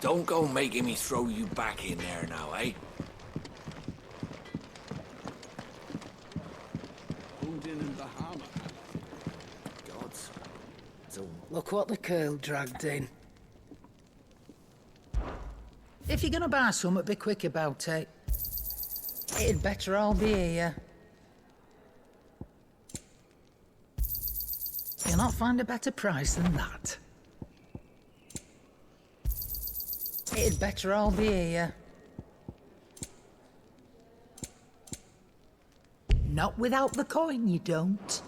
Don't go making me throw you back in there now, eh? Gods. So Look what the curl dragged in. If you're gonna buy something, be quick about it. It'd better all be here. You'll not find a better price than that. It'd better all be here. Not without the coin, you don't.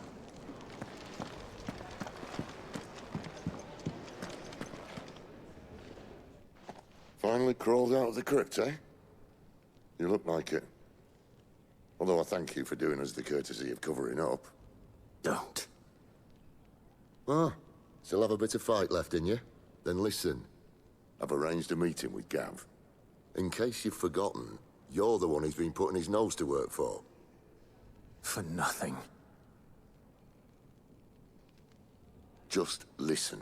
Finally crawled out of the crypt, eh? You look like it. Although I thank you for doing us the courtesy of covering up. don't. Ah, still have a bit of fight left in you? Then listen. I've arranged a meeting with Gav. In case you've forgotten, you're the one he's been putting his nose to work for. For nothing. Just listen.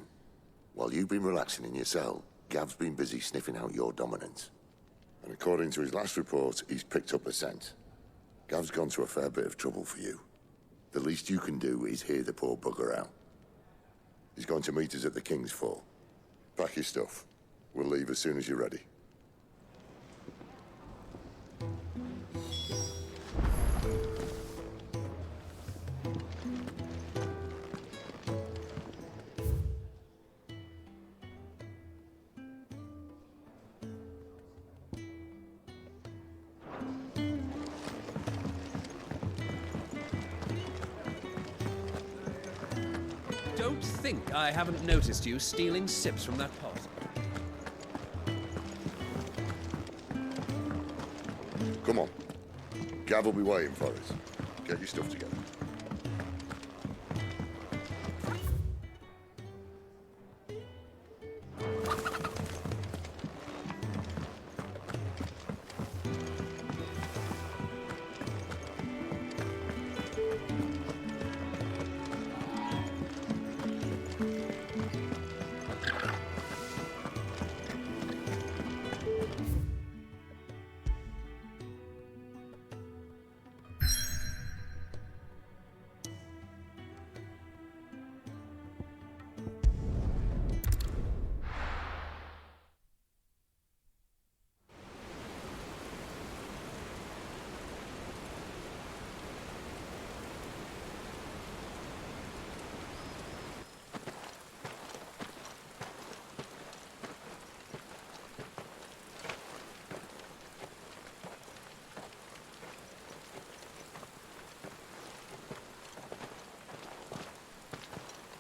While you've been relaxing in your cell, Gav's been busy sniffing out your dominance. And according to his last report, he's picked up a scent. Gav's gone to a fair bit of trouble for you. The least you can do is hear the poor bugger out. He's going to meet us at the King's Fall. Pack your stuff. We'll leave as soon as you're ready. Don't think I haven't noticed you stealing sips from that pot. Come on. Gav will be waiting for us. Get your stuff together.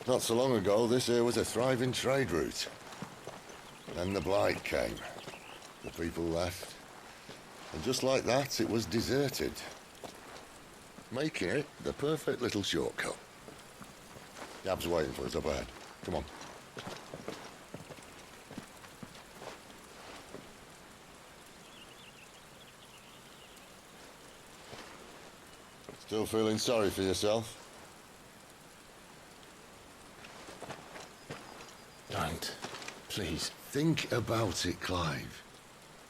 Not so long ago, this here was a thriving trade route. Then the Blight came. The people left. And just like that, it was deserted. Making it the perfect little shortcut. Gab's waiting for us up ahead. Come on. Still feeling sorry for yourself? Don't. Please. Think about it, Clive.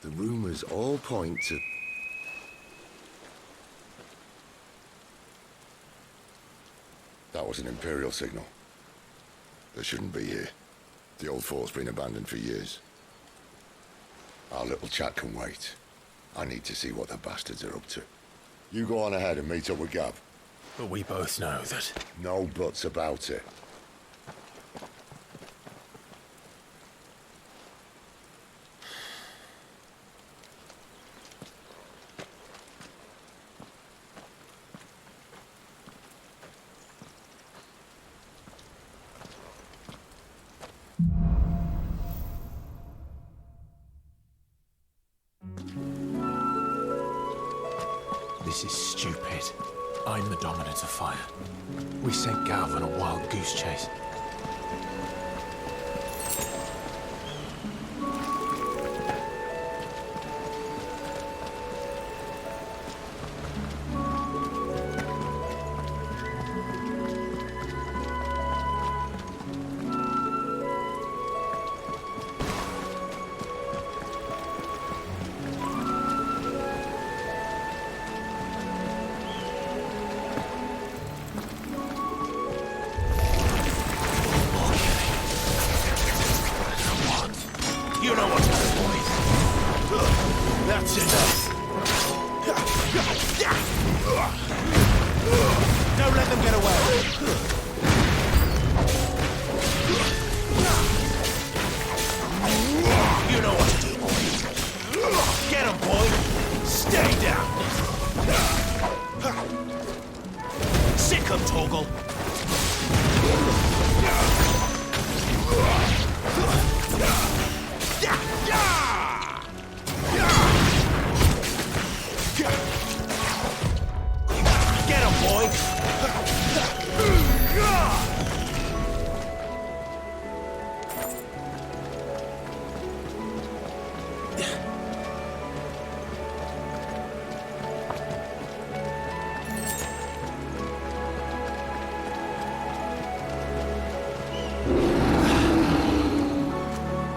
The rumours all point to... That was an Imperial signal. They shouldn't be here. The old fort's been abandoned for years. Our little chat can wait. I need to see what the bastards are up to. You go on ahead and meet up with Gav. But we both know that... No buts about it. This is stupid. I'm the dominant of fire. We sent Gav on a wild goose chase. That's enough. Don't let them get away. You know what to do, boy. Get him, boy. Stay down. Sick him, Toggle. Get him, boy.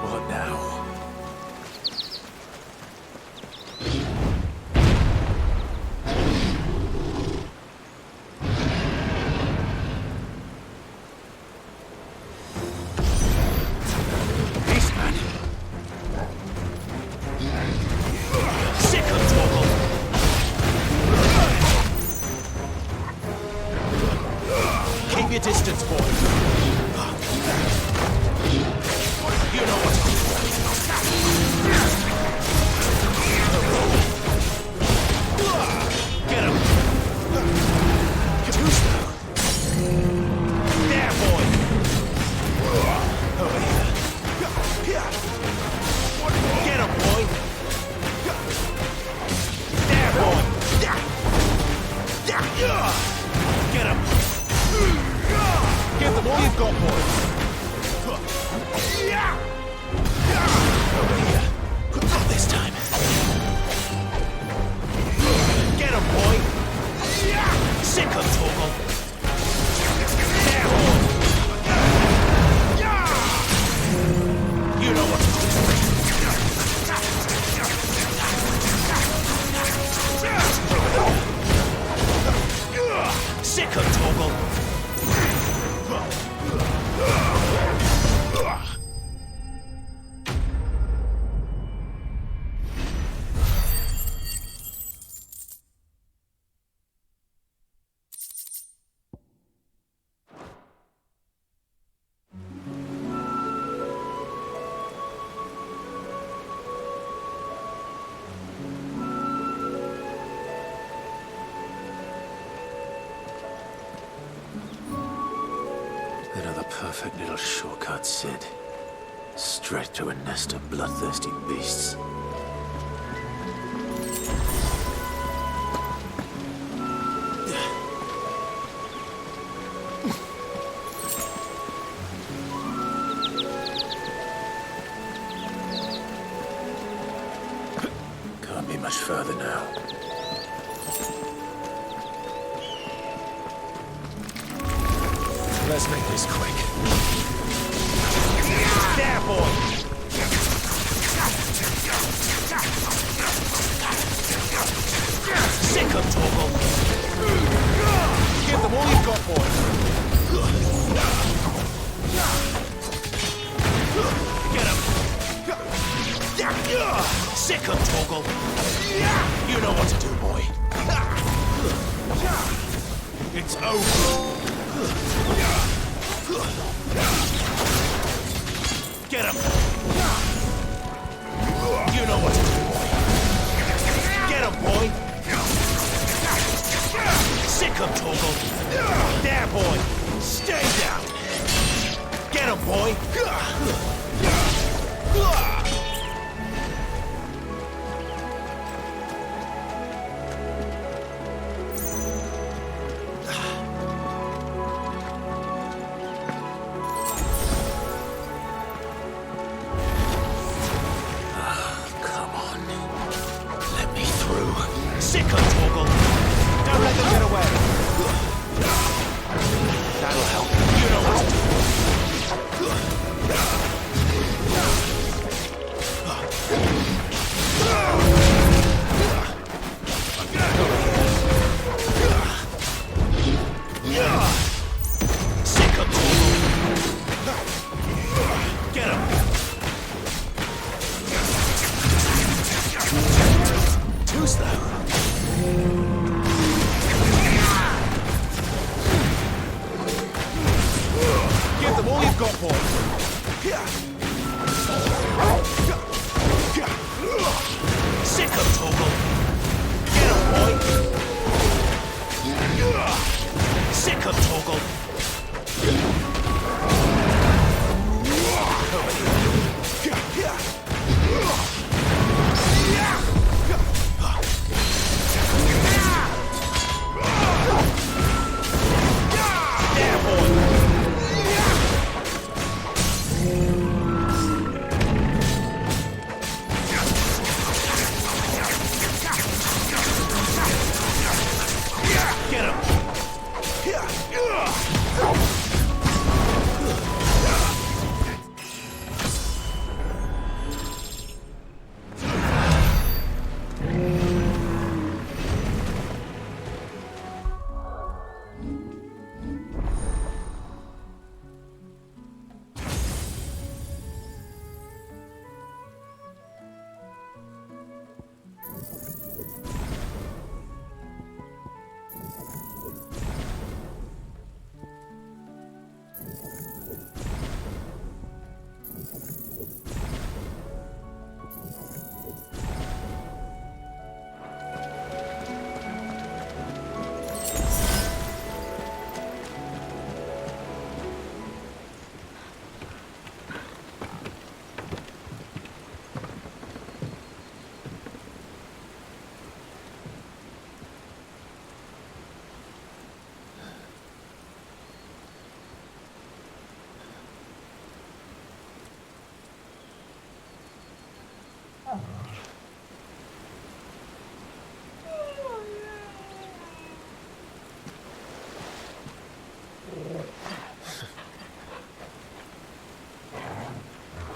What now? Beastman! Sick of Toggle! Keep your distance, boy. You know what to do. Get him. Too slow. There, boy. Over here. Get him, boy. There, boy. Get him. Give them all you've got, boy. Over here. Not this time. Get him, boy. Sick of Toggle. There, boy. You know what to do. Sick of Toggle. Another perfect little shortcut, Sid. Straight to a nest of bloodthirsty beasts. Can't be much further now. Let's make this quick. There, boy! Sick of Toggle! Give them all you've got, boy! Get him! Sick of Toggle! You know what to do, boy! It's over! Get him! You know what to do, boy! Get him, boy! Sick of Toggle! There, boy! Stay down! Get him, boy! them all you've got, boy. Sick of Toggle. Get him, boy. Sick of Toggle.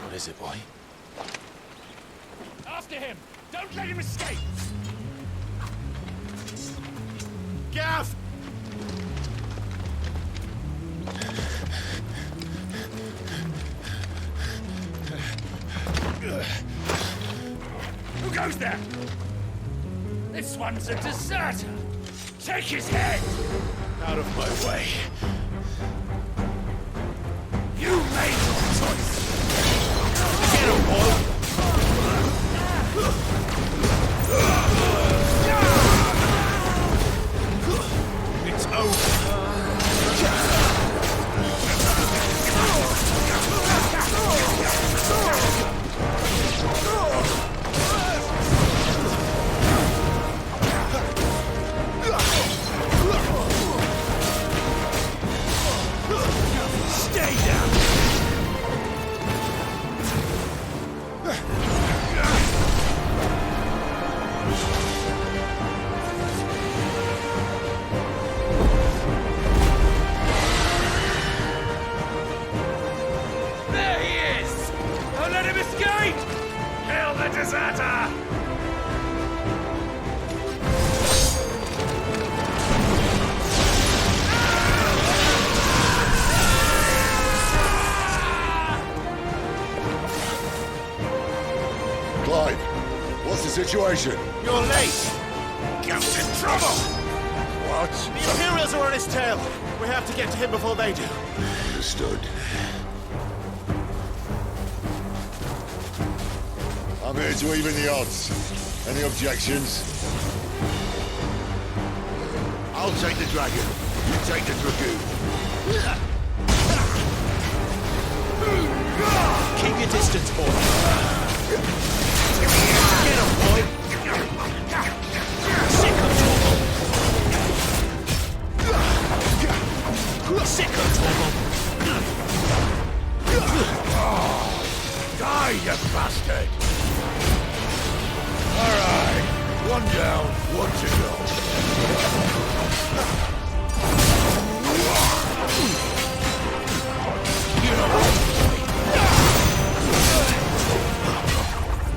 What is it, boy? After him! Don't let him escape! Gav! Who goes there? This one's a deserter! Take his head! Out of my way. You made your choice! Get him, boy! It's over. Stay down! There he is! Don't let him escape! Kill the deserter! Clive, what's the situation? You're late! Gav's in trouble! What? The Imperials are on his tail! We have to get to him before they do. Understood. I'm here to even the odds. Any objections? I'll take the dragon. You take the dragoon. Keep your distance, boy. Get him, boy! Sick of Torgal! Sick of Torgal! Die, you bastard! All right. One down, one to go.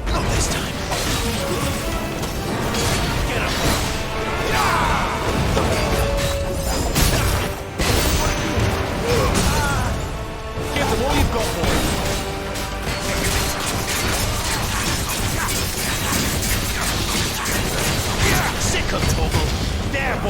Not this time. Get him! Give them all you've got, boy. Sick of Torgal. There, boy.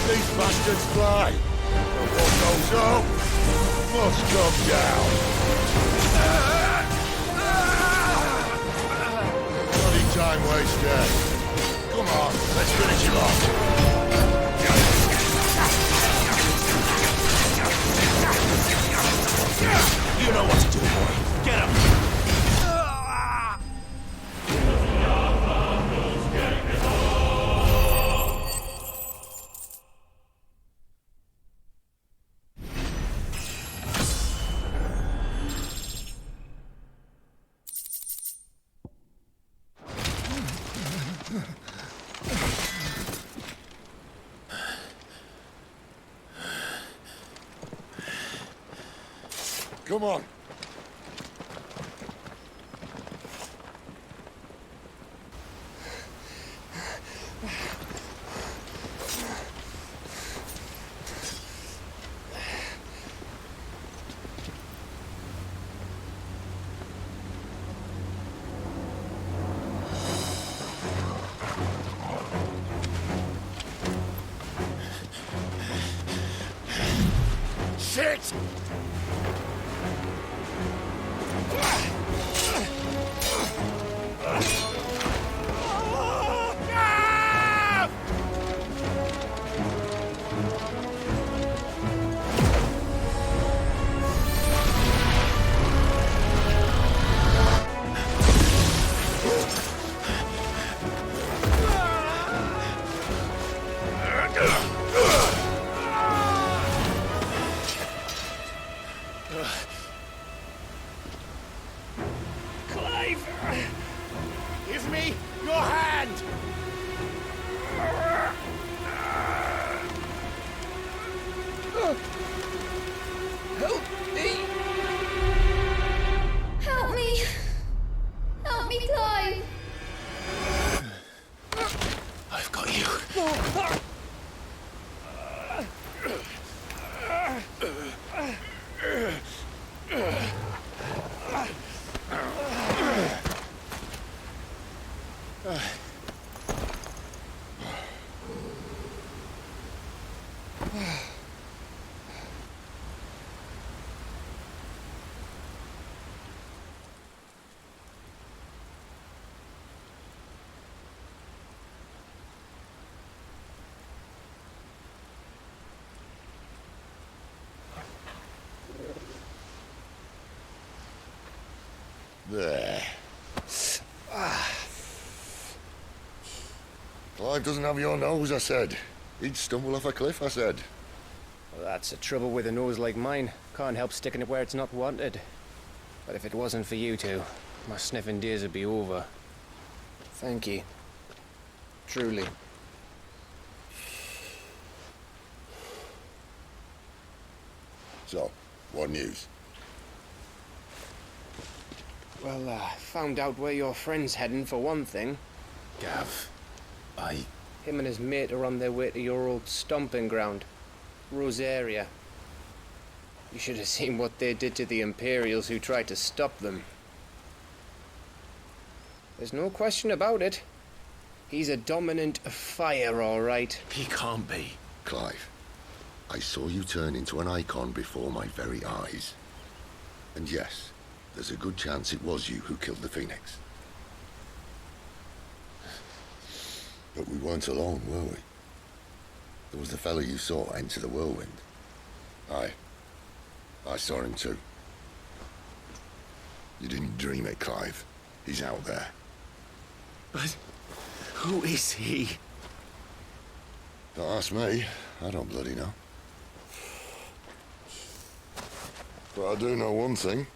these bastards fly. But what goes up must come down. Bloody time waster. Come on, let's finish him off. You know what to do, boy. Get him! Come on. Shit! Give me your hand! Help me! Help me! Help me, Clive! I've got you. There. Clive doesn't have your nose, I said. He'd stumble off a cliff, I said. Well, that's the trouble with a nose like mine. Can't help sticking it where it's not wanted. But if it wasn't for you two, my sniffing days would be over. Thank you. Truly. So, what news? Well, found out where your friend's heading for one thing. Gav, Him and his mate are on their way to your old stomping ground, Rosaria. You should have seen what they did to the Imperials who tried to stop them. There's no question about it. He's a dominant fire, all right. He can't be. Clive, I saw you turn into an Eikon before my very eyes. And yes, there's a good chance it was you who killed the Phoenix. But we weren't alone, were we? There was the fellow you saw enter the whirlwind. I saw him too. You didn't dream it, Clive. He's out there. But who is he? Don't ask me. I don't bloody know. But I do know one thing.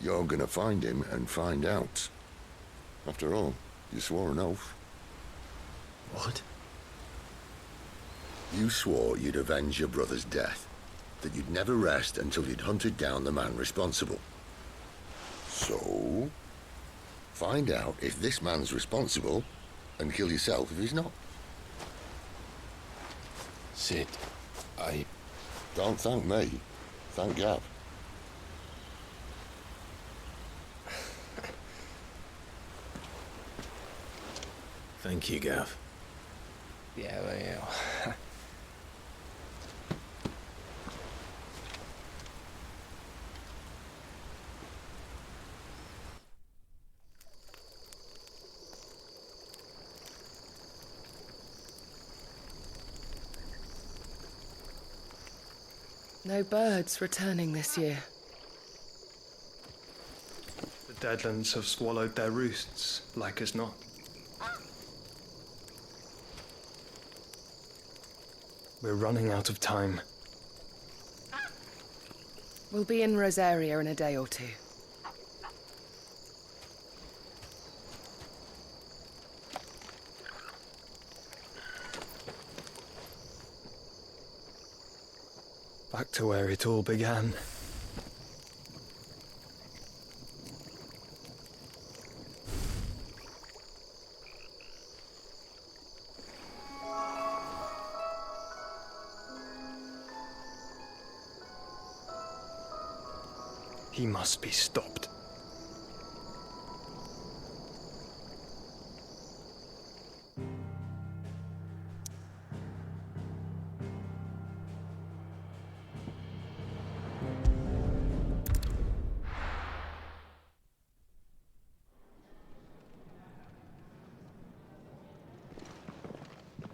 You're gonna find him and find out. After all, you swore an oath. What? You swore you'd avenge your brother's death. That you'd never rest until you'd hunted down the man responsible. So, find out if this man's responsible and kill yourself if he's not. Sid, Don't thank me. Thank Gav. Thank you, Gav. Yeah, well, No birds returning this year. The Deadlands have swallowed their roosts, like as not. We're running out of time. We'll be in Rosaria in a day or two. Back to where it all began. He must be stopped.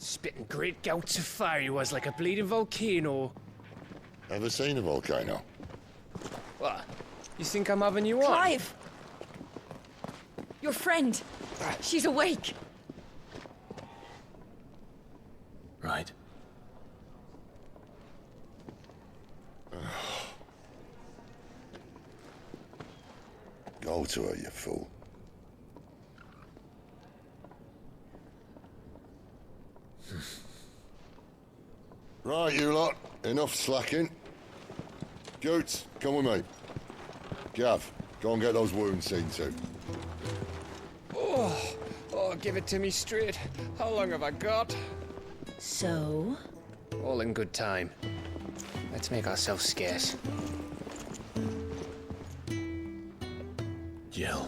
Spitting great gouts of fire he was, like a bleeding volcano. Ever seen a volcano? What? You think I'm having you on? Clive! Your friend. She's awake. Right. Go to her, you fool. Right, you lot. Enough slacking. Goots, come with me. Gav, go and get those wounds seen to. Oh, give it to me straight. How long have I got? So? All in good time. Let's make ourselves scarce. Jill.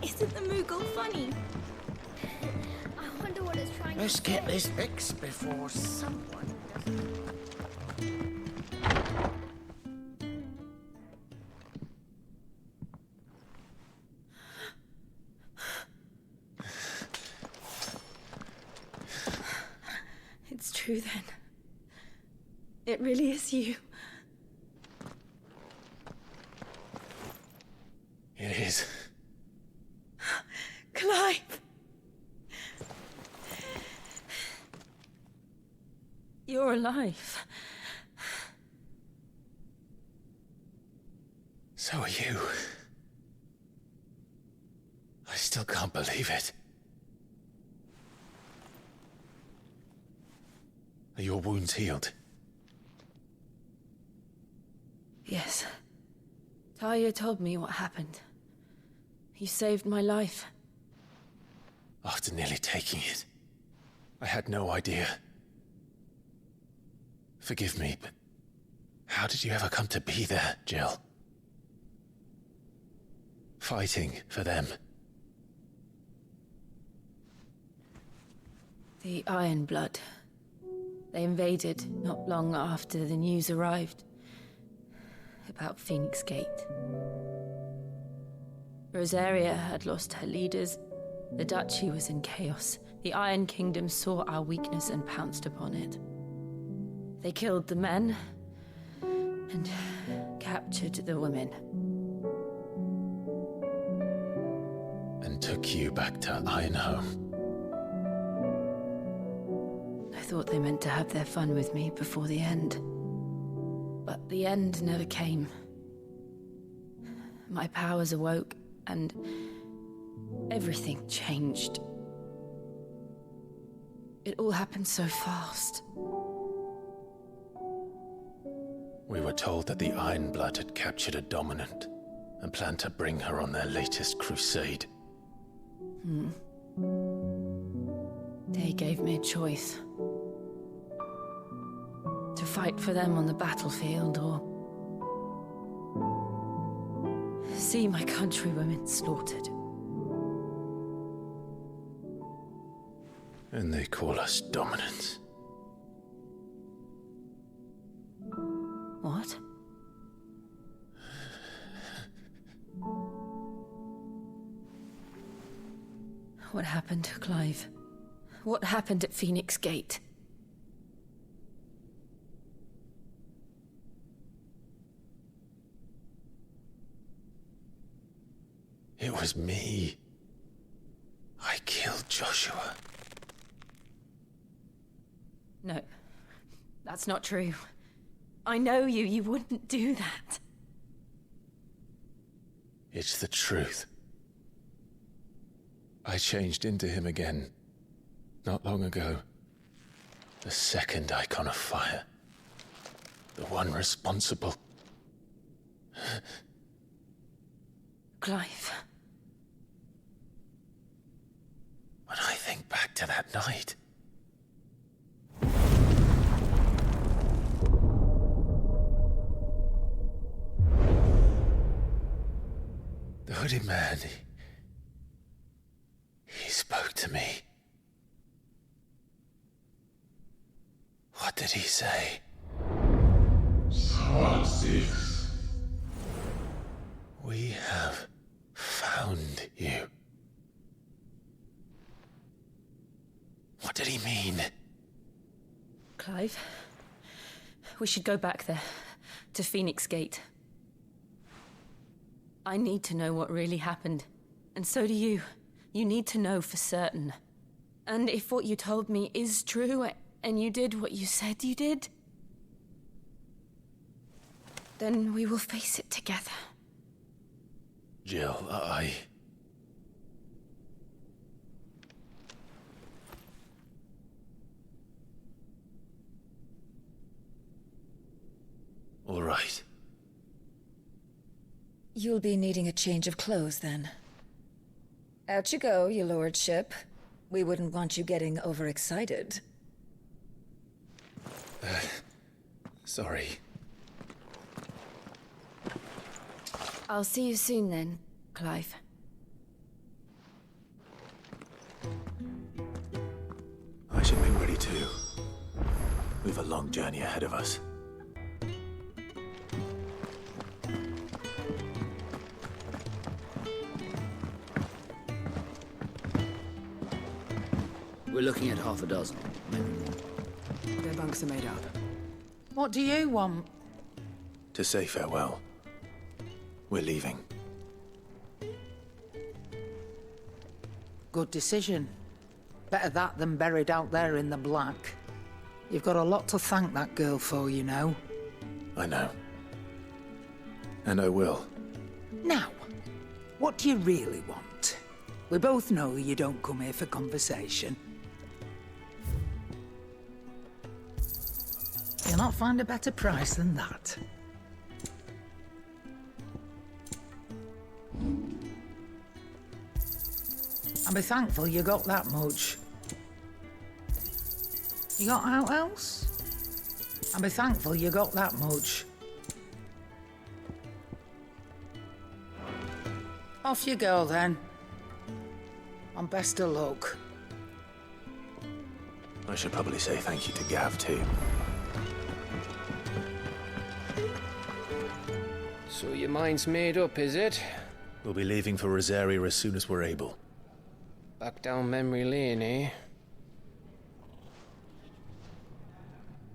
Isn't the Moogle funny? I wonder what it's trying Let's to get say. this fixed before someone doesn't. It's true then. It really is you. It is. Clive! You're alive. So are you. I still can't believe it. Are your wounds healed? Yes. Talia told me what happened. You saved my life. After nearly taking it, I had no idea. Forgive me, but how did you ever come to be there, Jill? Fighting for them. The Iron Blood. They invaded not long after the news arrived about Phoenix Gate. Rosaria had lost her leaders. The Duchy was in chaos. The Iron Kingdom saw our weakness and pounced upon it. They killed the men and captured the women. And took you back to Ironhome. I thought they meant to have their fun with me before the end. But the end never came. My powers awoke, and everything changed. It all happened so fast. We were told that the Iron Blood had captured a dominant and planned to bring her on their latest crusade. They gave me a choice. To fight for them on the battlefield, or see my countrywomen slaughtered. And they call us dominants. What? What happened, Clive? What happened at Phoenix Gate? It was me. I killed Joshua. No, that's not true. I know you. You wouldn't do that. It's the truth. I changed into him again, not long ago. The second icon of fire. The one responsible. Clive. When I think back to that night... The hooded man, he spoke to me. What did he say? Squad 6. We have found you. What did he mean? Clive, we should go back there, to Phoenix Gate. I need to know what really happened. And so do you. You need to know for certain. And if what you told me is true, and you did what you said you did, then we will face it together. Jill, All right. You'll be needing a change of clothes, then. Out you go, your lordship. We wouldn't want you getting overexcited. Sorry. I'll see you soon then, Clive. I should be ready too. We've a long journey ahead of us. We're looking at half a dozen, maybe more. Their bunks are made up. What do you want? To say farewell. We're leaving. Good decision. Better that than buried out there in the black. You've got a lot to thank that girl for, you know. I know. And I will. Now, what do you really want? We both know you don't come here for conversation. You'll not find a better price than that. And be thankful you got that much. You got out else? And be thankful you got that much. Off you go then. And best of luck. I should probably say thank you to Gav too. So your mind's made up, is it? We'll be leaving for Rosaria as soon as we're able. Back down memory lane, eh?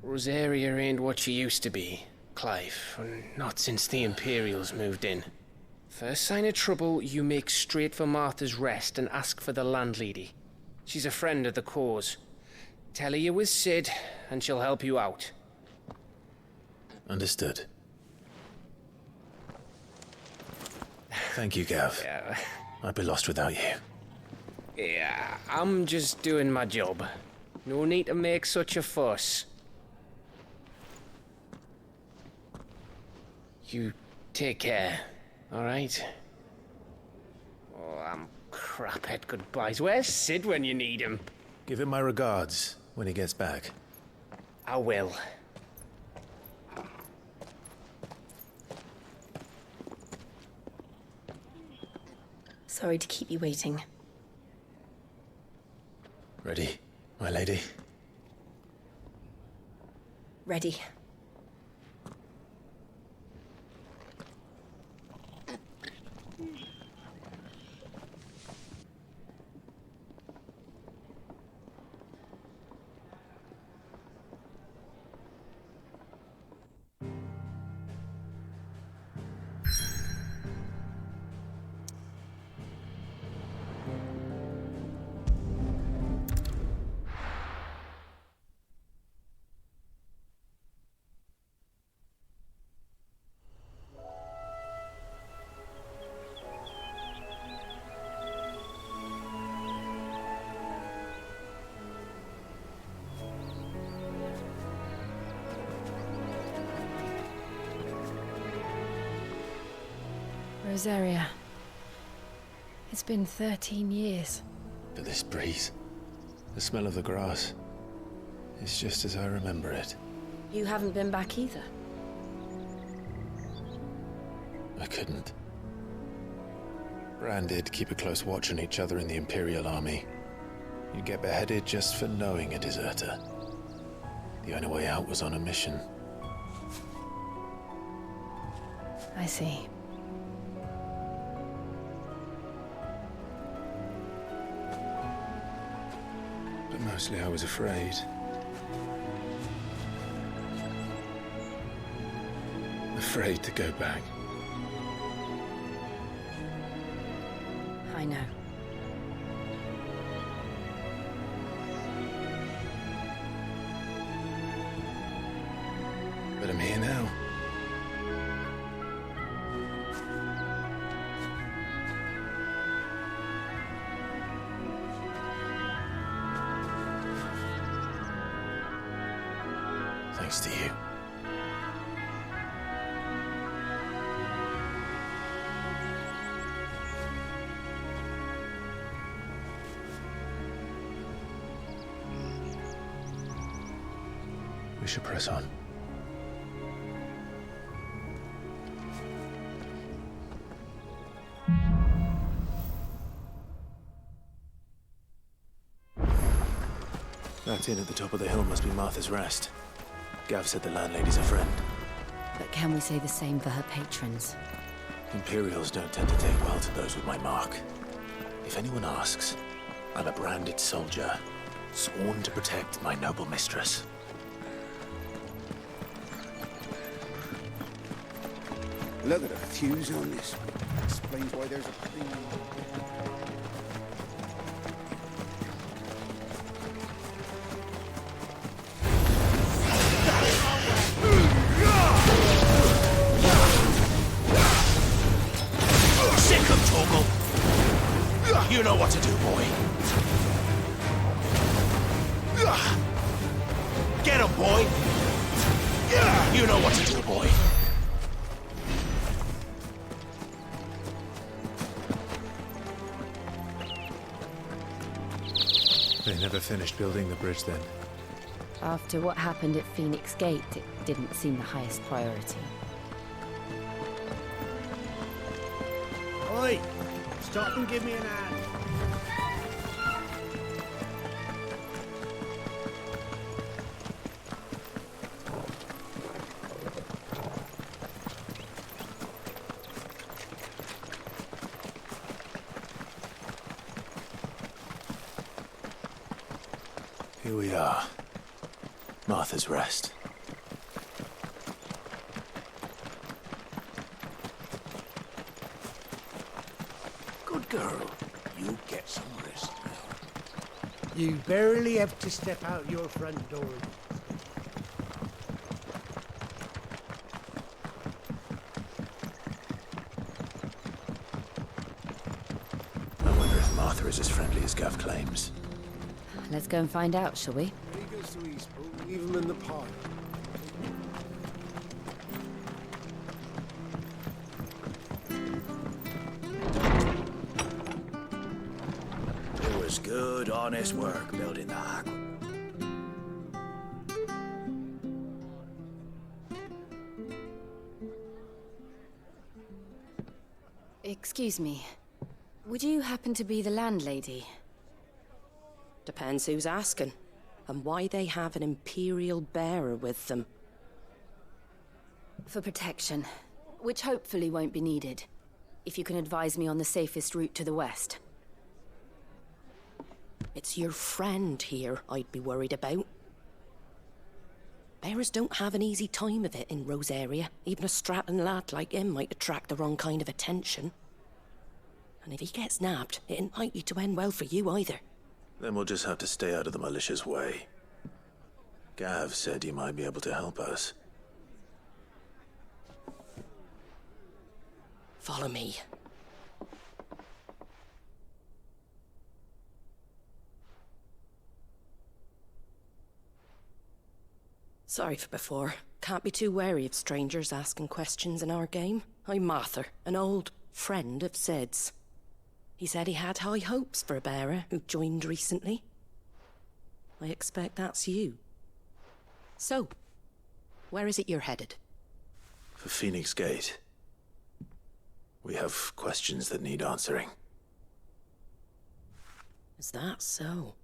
Rosaria ain't what she used to be, Clive. Not since the Imperials moved in. First sign of trouble, you make straight for Martha's Rest and ask for the landlady. She's a friend of the cause. Tell her you was Sid, and she'll help you out. Understood. Thank you, Gav. Yeah. I'd be lost without you. Yeah, I'm just doing my job. No need to make such a fuss. You take care, alright? Oh, I'm crap at goodbyes. Where's Sid when you need him? Give him my regards when he gets back. I will. Sorry to keep you waiting. Ready, my lady? Ready. Rosaria. It's been 13 years. But this breeze, the smell of the grass, it's just as I remember it. You haven't been back either. I couldn't. Branded, keep a close watch on each other in the Imperial Army. You get beheaded just for knowing a deserter. The only way out was on a mission. I see. But mostly I was afraid. Afraid to go back. I know. But I'm here now. Thanks to you. We should press on. That inn at the top of the hill must be Martha's Rest. Gav said the landlady's a friend. But can we say the same for her patrons? Imperials don't tend to take well to those with my mark. If anyone asks, I'm a branded soldier, sworn to protect my noble mistress. Look at the fuse on this. Explains why there's a premium. Sick of Toggle! You know what to do, boy. Get him, boy! You know what to do, boy. They never finished building the bridge then. After what happened at Phoenix Gate, it didn't seem the highest priority. Oi! Stop and give me an hand. Here we are. Martha's Rest. Good girl. You get some rest now. You barely have to step out your front door. I wonder if Martha is as friendly as Gav claims. Let's go and find out, shall we? He goes to East, but leave him in the pod. It was good, honest work building the aqua. Excuse me. Would you happen to be the landlady? Depends who's asking, and why they have an Imperial bearer with them. For protection, which hopefully won't be needed. If you can advise me on the safest route to the west. It's your friend here I'd be worried about. Bearers don't have an easy time of it in Rosaria. Even a strapping lad like him might attract the wrong kind of attention. And if he gets nabbed, it ain't likely to end well for you either. Then we'll just have to stay out of the malicious way. Gav said he might be able to help us. Follow me. Sorry for before. Can't be too wary of strangers asking questions in our game. I'm Martha, an old friend of Sid's. He said he had high hopes for a bearer who joined recently. I expect that's you. So, where is it you're headed? For Phoenix Gate. We have questions that need answering. Is that so?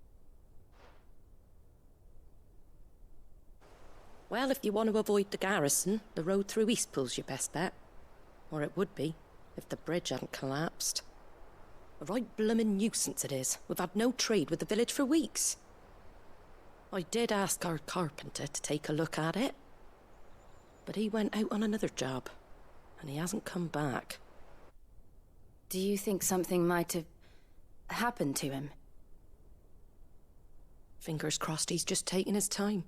Well, if you want to avoid the garrison, the road through Eastpool's your best bet. Or it would be, if the bridge hadn't collapsed. A right bloomin' nuisance it is. We've had no trade with the village for weeks. I did ask our carpenter to take a look at it. But he went out on another job, and he hasn't come back. Do you think something might have happened to him? Fingers crossed he's just taking his time.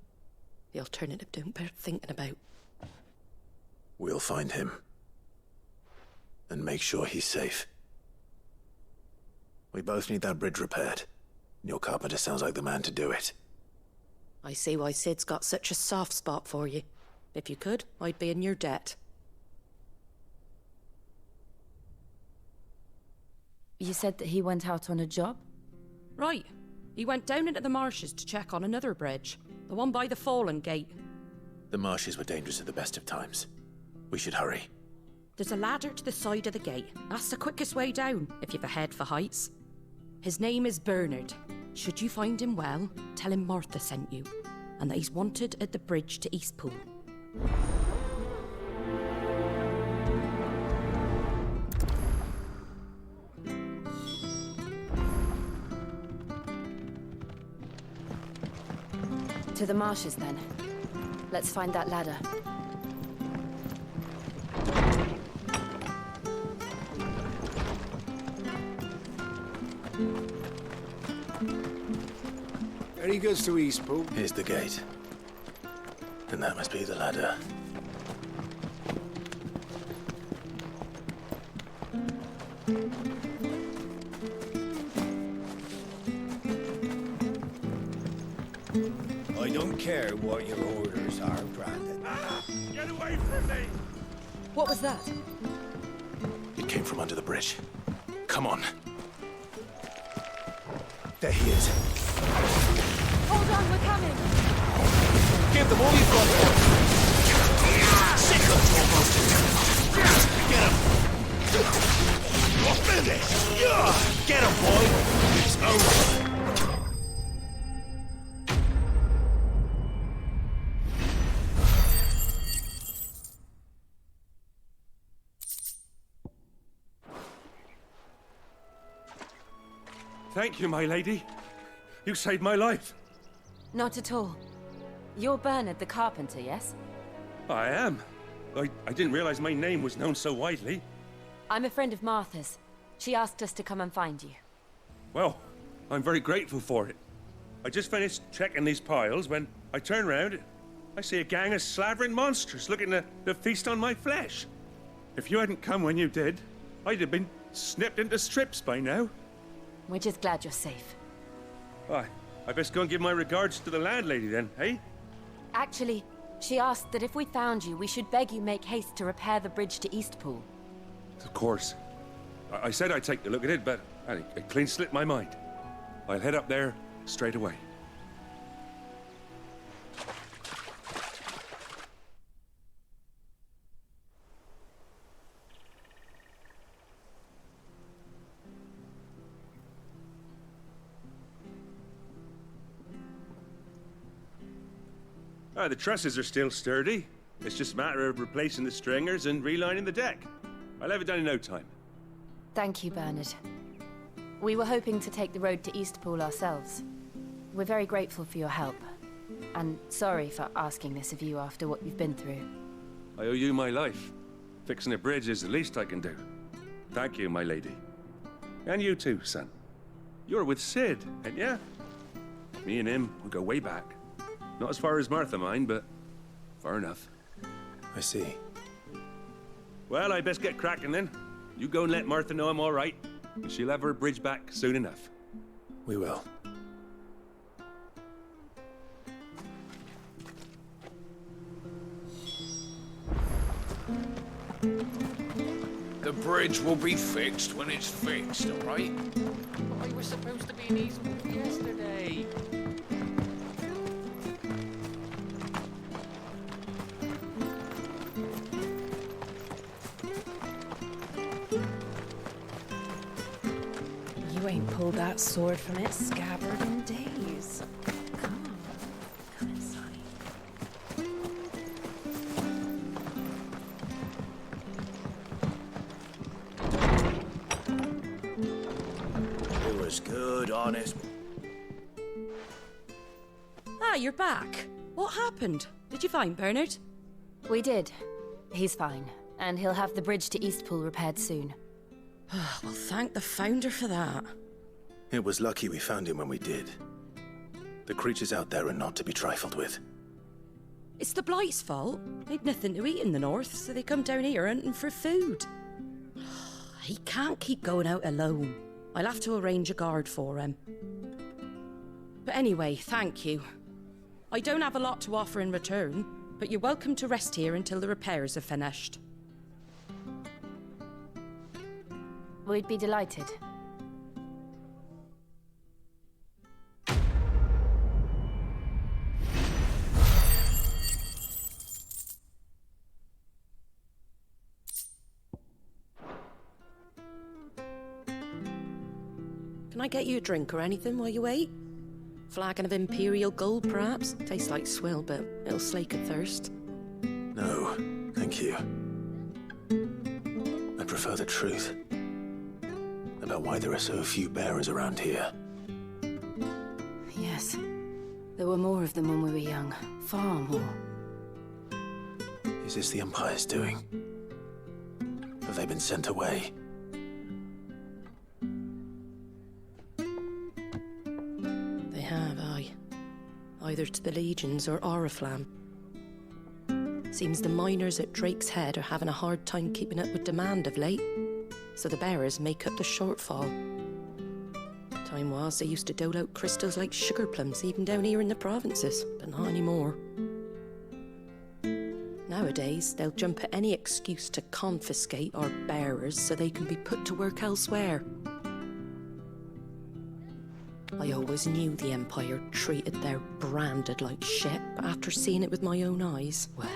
The alternative don't bear thinking about. We'll find him. And make sure he's safe. We both need that bridge repaired. Your carpenter sounds like the man to do it. I see why Sid's got such a soft spot for you. If you could, I'd be in your debt. You said that he went out on a job? Right. He went down into the marshes to check on another bridge. The one by the Fallen Gate. The marshes were dangerous at the best of times. We should hurry. There's a ladder to the side of the gate. That's the quickest way down, if you've a head for heights. His name is Bernard. Should you find him well, tell him Martha sent you, and that he's wanted at the bridge to Eastpool. To the marshes, then. Let's find that ladder. Very good to Eastpool. Here's the gate. And that must be the ladder. I don't care what your orders are, Brandon. Get away from me! What was that? It came from under the bridge. Come on. There he is. Hold on, we're coming! Give them all you've got, boy! Sickles almost! Get him! Finish! Get him, boy! It's over! Thank you, my lady. You saved my life. Not at all. You're Bernard the carpenter, yes? I am. I didn't realize my name was known so widely. I'm a friend of Martha's. She asked us to come and find you. Well, I'm very grateful for it. I just finished checking these piles when I turn around. I see a gang of slavering monsters looking to feast on my flesh. If you hadn't come when you did, I'd have been snipped into strips by now. We're just glad you're safe. I best go and give my regards to the landlady then, eh? Actually, she asked that if we found you, we should beg you make haste to repair the bridge to Eastpool. Of course. I said I'd take a look at it, but it clean slipped my mind. I'll head up there straight away. The trusses are still sturdy. It's just a matter of replacing the stringers and relining the deck. I'll have it done in no time. Thank you, Bernard. We were hoping to take the road to Eastpool ourselves. We're very grateful for your help. And sorry for asking this of you after what you've been through. I owe you my life. Fixing a bridge is the least I can do. Thank you, my lady. And you too, son. You're with Sid, ain't ya? Me and him, we go way back. Not as far as Martha, mind, but far enough. I see. Well, I best get cracking then. You go and let Martha know I'm all right, and she'll have her bridge back soon enough. We will. The bridge will be fixed when it's fixed, all right? I was supposed to be in Eastpool yesterday. You ain't pulled that sword from its scabbard in days. Come on, come inside. It was good, honest. Ah, you're back. What happened? Did you find Bernard? We did. He's fine, and he'll have the bridge to Eastpool repaired soon. Well, thank the Founder for that. It was lucky we found him when we did. The creatures out there are not to be trifled with. It's the Blight's fault. They'd nothing to eat in the north, so they come down here hunting for food. He can't keep going out alone. I'll have to arrange a guard for him. But anyway, thank you. I don't have a lot to offer in return, but you're welcome to rest here until the repairs are finished. We'd be delighted. Can I get you a drink or anything while you wait? Flagon of Imperial Gold, perhaps? Tastes like swill, but it'll slake a thirst. No, thank you. I prefer the truth about why there are so few bearers around here. Yes. There were more of them when we were young. Far more. Is this the Empire's doing? Have they been sent away? They have, aye. Either to the Legions or Oriflamme. Seems the miners at Drake's Head are having a hard time keeping up with demand of late, so the bearers make up the shortfall. Time was they used to dole out crystals like sugar plums even down here in the provinces, but not anymore. Nowadays, they'll jump at any excuse to confiscate our bearers so they can be put to work elsewhere. I always knew the Empire treated their branded like shit, but after seeing it with my own eyes, well...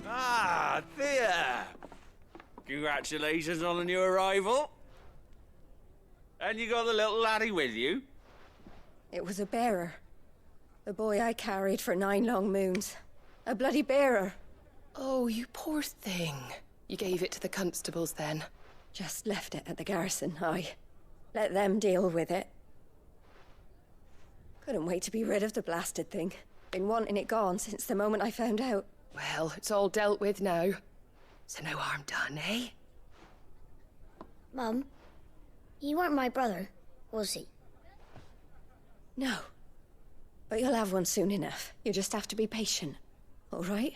Ah, Thea! Congratulations on the new arrival. And you got the little laddie with you? It was a bearer. The boy I carried for 9 long moons. A bloody bearer. Oh, you poor thing. You gave it to the constables then? Just left it at the garrison, aye. Let them deal with it. Couldn't wait to be rid of the blasted thing. Been wanting it gone since the moment I found out. Well, it's all dealt with now. So no harm done, eh? Mum, you weren't my brother, was he? No. But you'll have one soon enough. You just have to be patient. All right?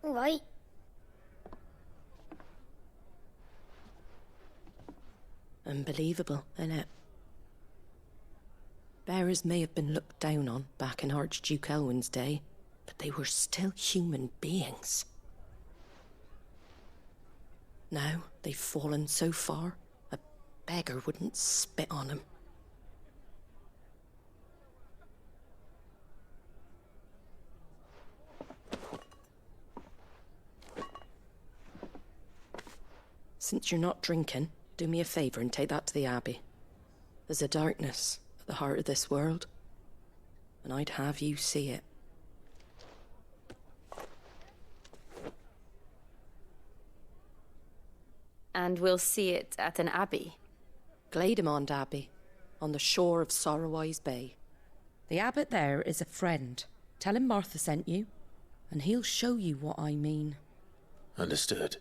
All right. Unbelievable, innit? Bearers may have been looked down on back in Archduke Elwin's day, but they were still human beings. Now they've fallen so far, a beggar wouldn't spit on them. Since you're not drinking, do me a favour and take that to the Abbey. There's a darkness at the heart of this world, and I'd have you see it. And we'll see it at an abbey? Glademond Abbey, on the shore of Sorrowwise Bay. The abbot there is a friend. Tell him Martha sent you, and he'll show you what I mean. Understood.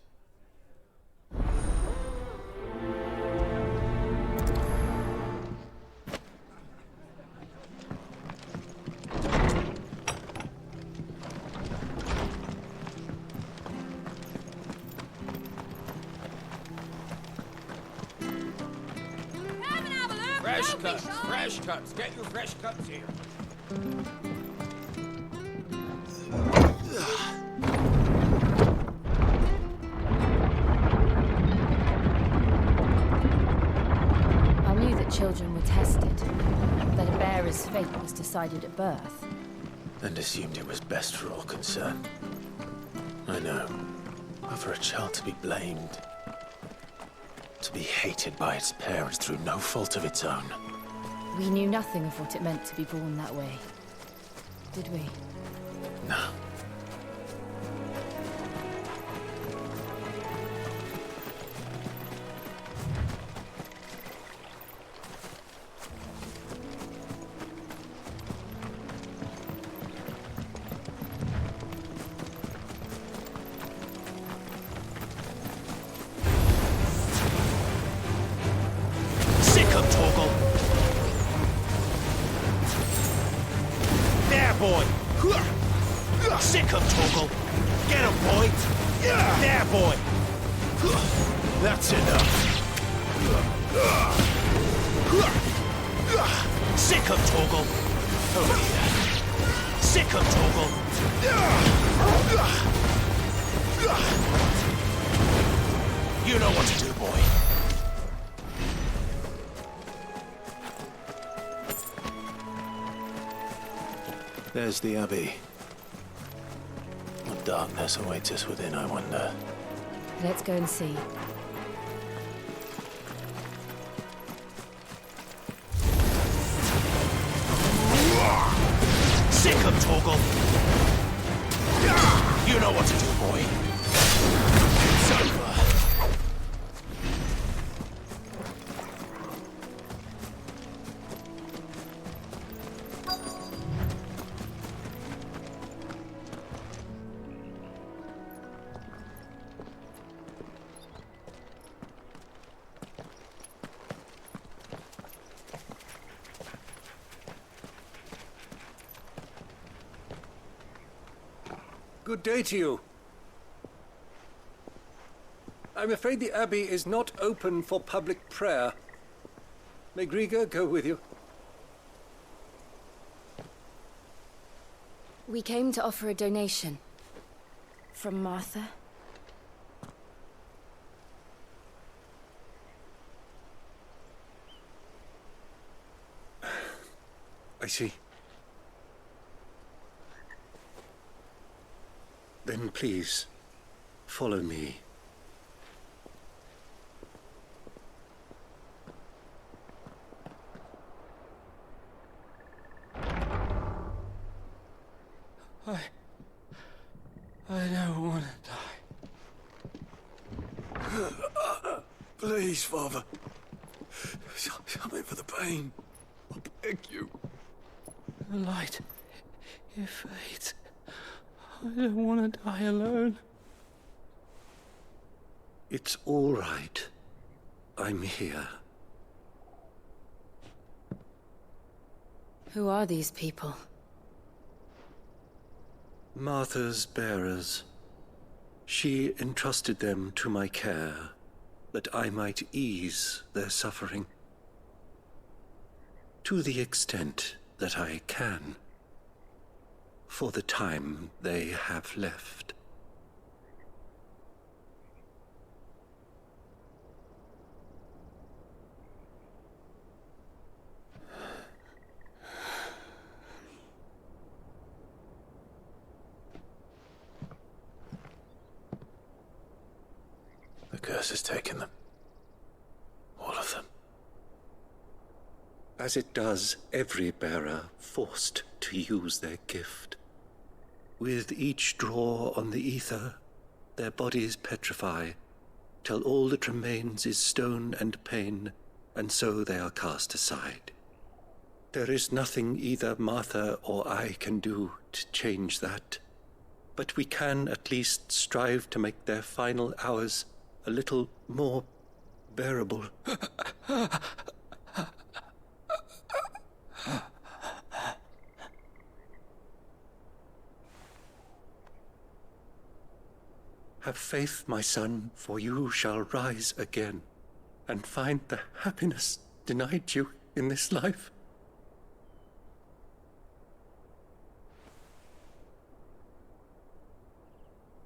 Fresh cuts. Get your fresh cuts here. his fate was decided at birth. And assumed it was best for all concerned. I know. But for a child to be blamed, to be hated by its parents through no fault of its own. We knew nothing of what it meant to be born that way. Did we? No. boy. Sick him, Toggle. Get him, boy. There, boy. That's enough. Sick him, Toggle. Oh, yeah. Sick him, Toggle. You know what to do, boy. There's the Abbey. What darkness awaits us within, I wonder. Let's go and see. Sick him, Toggle. You know what to do, boy. It's over. Good day to you. I'm afraid the Abbey is not open for public prayer. May Griga go with you? We came to offer a donation. From Martha. I see. Then please, follow me. I don't want to die. Please, Father. Come in for the pain. I beg you. The light, it fades. I don't want to die alone. It's all right. I'm here. Who are these people? Martha's bearers. She entrusted them to my care, that I might ease their suffering. To the extent that I can. For the time they have left. The curse has taken them. All of them. As it does every bearer forced to use their gift. With each draw on the ether, their bodies petrify, till all that remains is stone and pain, and so they are cast aside. There is nothing either Martha or I can do to change that, but we can at least strive to make their final hours a little more bearable. Have faith, my son, for you shall rise again, and find the happiness denied you in this life.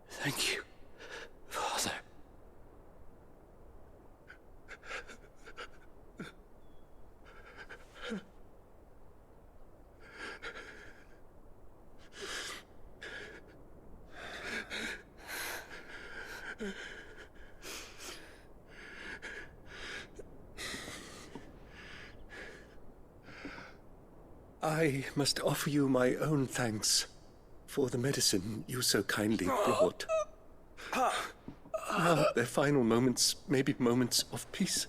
Thank you, Father. I must offer you my own thanks for the medicine you so kindly brought. Now, their final moments may be moments of peace.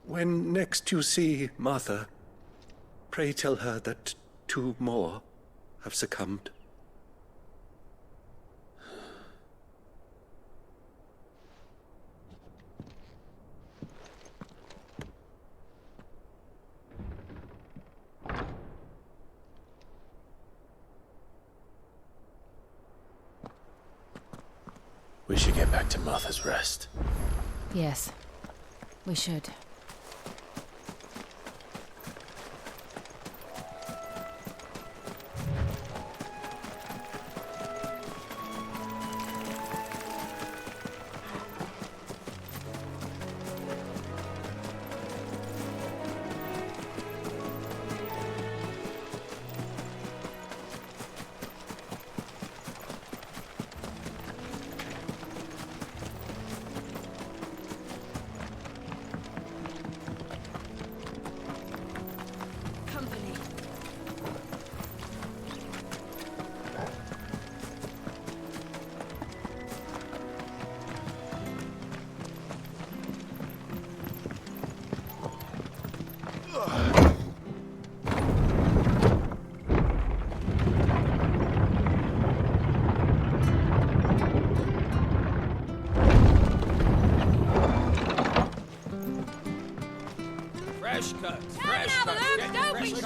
When next you see Martha, pray tell her that 2 more have succumbed. We should get back to Martha's Rest. Yes, we should.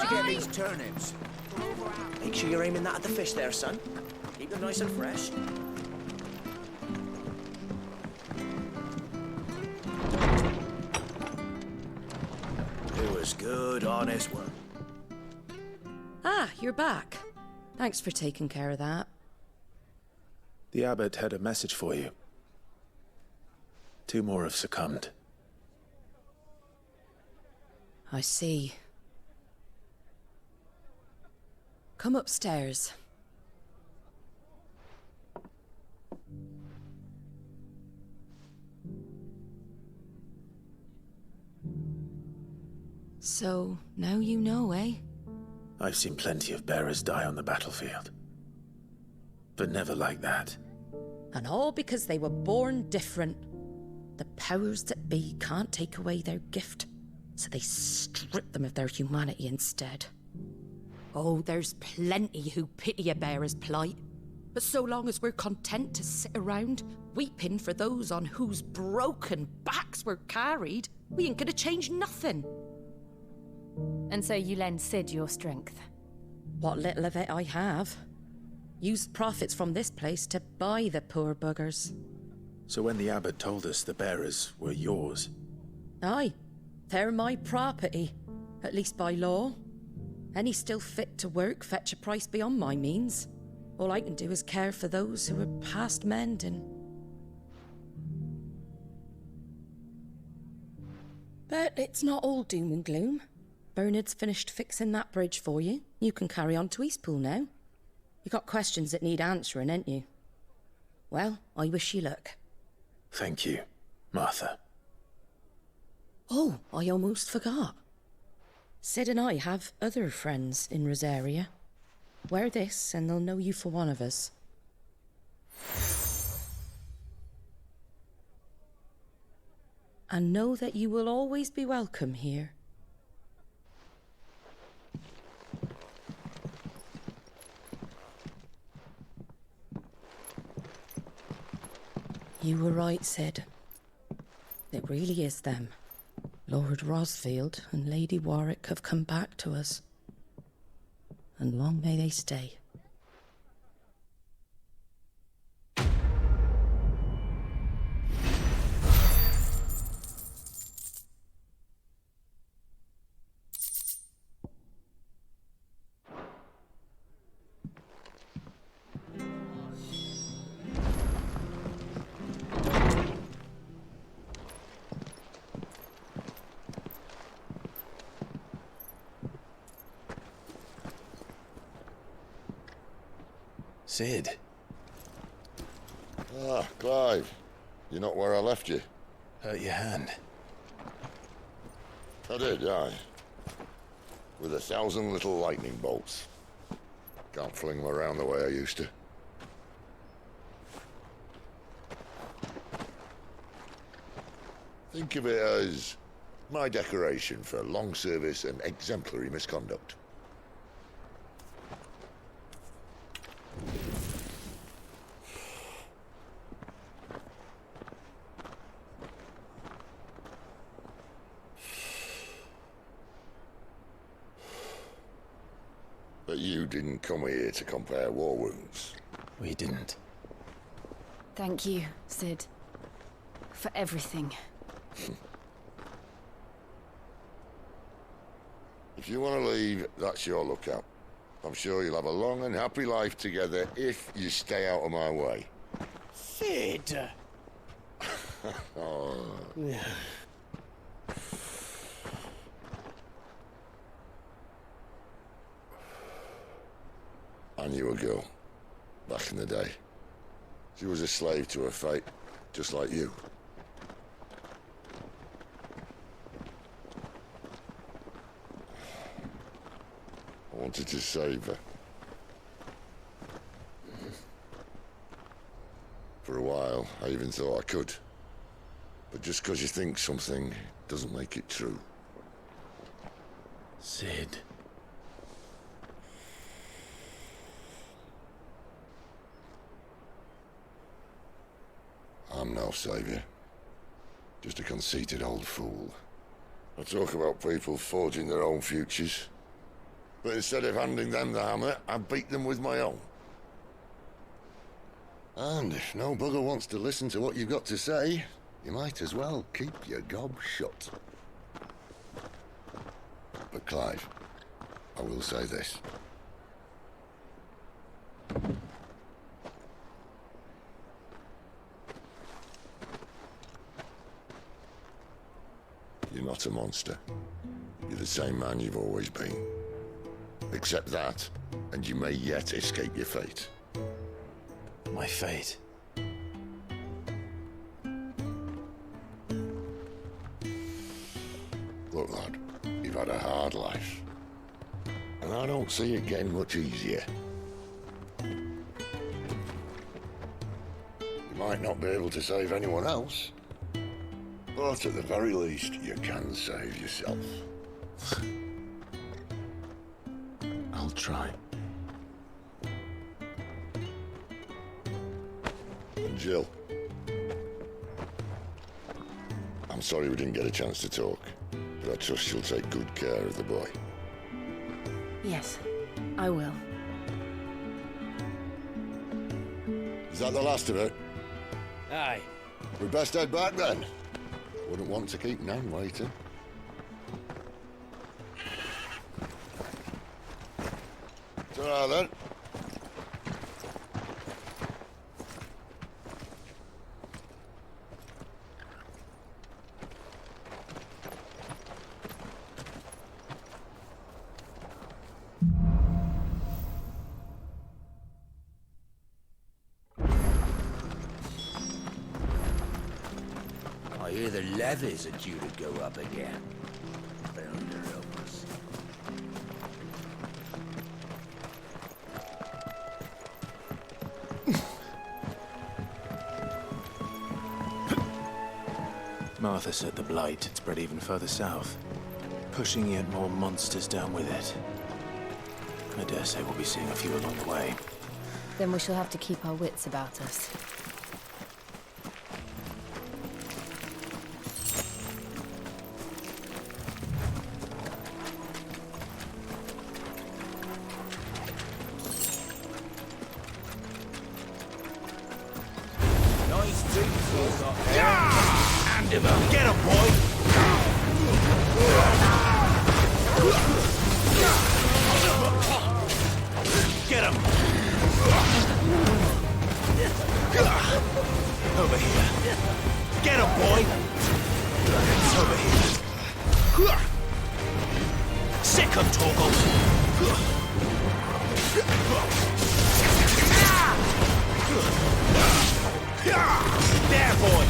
Get these turnips. Make sure you're aiming that at the fish there, son. Keep them nice and fresh. It was good, honest work. Ah, you're back. Thanks for taking care of that. The abbot had a message for you. 2 more have succumbed. I see. Come upstairs. So, now you know, eh? I've seen plenty of bearers die on the battlefield. But never like that. And all because they were born different. The powers that be can't take away their gift, so they strip them of their humanity instead. Oh, there's plenty who pity a bearer's plight. But so long as we're content to sit around, weeping for those on whose broken backs we're carried, we ain't gonna change nothing. And so you lend Sid your strength? What little of it I have. Used profits from this place to buy the poor buggers. So when the abbot told us the bearers were yours... Aye, they're my property, at least by law. Any still fit to work fetch a price beyond my means. All I can do is care for those who are past mending. But it's not all doom and gloom. Bernard's finished fixing that bridge for you. You can carry on to Eastpool now. You got questions that need answering, ain't you? Well, I wish you luck. Thank you, Martha. Oh, I almost forgot. Sid and I have other friends in Rosaria. Wear this and they'll know you for one of us. And know that you will always be welcome here. You were right, Sid. It really is them. Lord Rosfield and Lady Warwick have come back to us. And long may they stay. Sid. Ah, Clive. You're not where I left you. Hurt your hand. I did, aye. With 1,000 little lightning bolts. Can't fling them around the way I used to. Think of it as my decoration for long service and exemplary misconduct. But you didn't come here to compare war wounds. We didn't. Thank you, Sid. For everything. If you want to leave, that's your lookout. I'm sure you'll have a long and happy life together if you stay out of my way. Sid! Oh. I knew a girl, back in the day. She was a slave to her fate, just like you. I wanted to save her. For a while, I even thought I could. But just because you think something doesn't make it true. Sid. I'm no savior. Just a conceited old fool. I talk about people forging their own futures. But instead of handing them the hammer, I beat them with my own. And if no bugger wants to listen to what you've got to say, you might as well keep your gob shut. But Clive, I will say this. You're not a monster. You're the same man you've always been. Accept that, and you may yet escape your fate. My fate? Look, lad, you've had a hard life. And I don't see it getting much easier. You might not be able to save anyone else, but at the very least, you can save yourself. I'll try. And Jill, I'm sorry we didn't get a chance to talk, but I trust you'll take good care of the boy. Yes, I will. Is that the last of it? Aye. We best head back then. Wouldn't want to keep Nan waiting. Ta-ra then. I hear the levies are due to go up again. Thunder overs. Martha said the blight had spread even further south, pushing yet more monsters down with it. I dare say we'll be seeing a few along the way. Then we shall have to keep our wits about us. Get him, boy! Get him! Over here. Get him, boy! It's over here. Sick him, Chocobos! There, boy!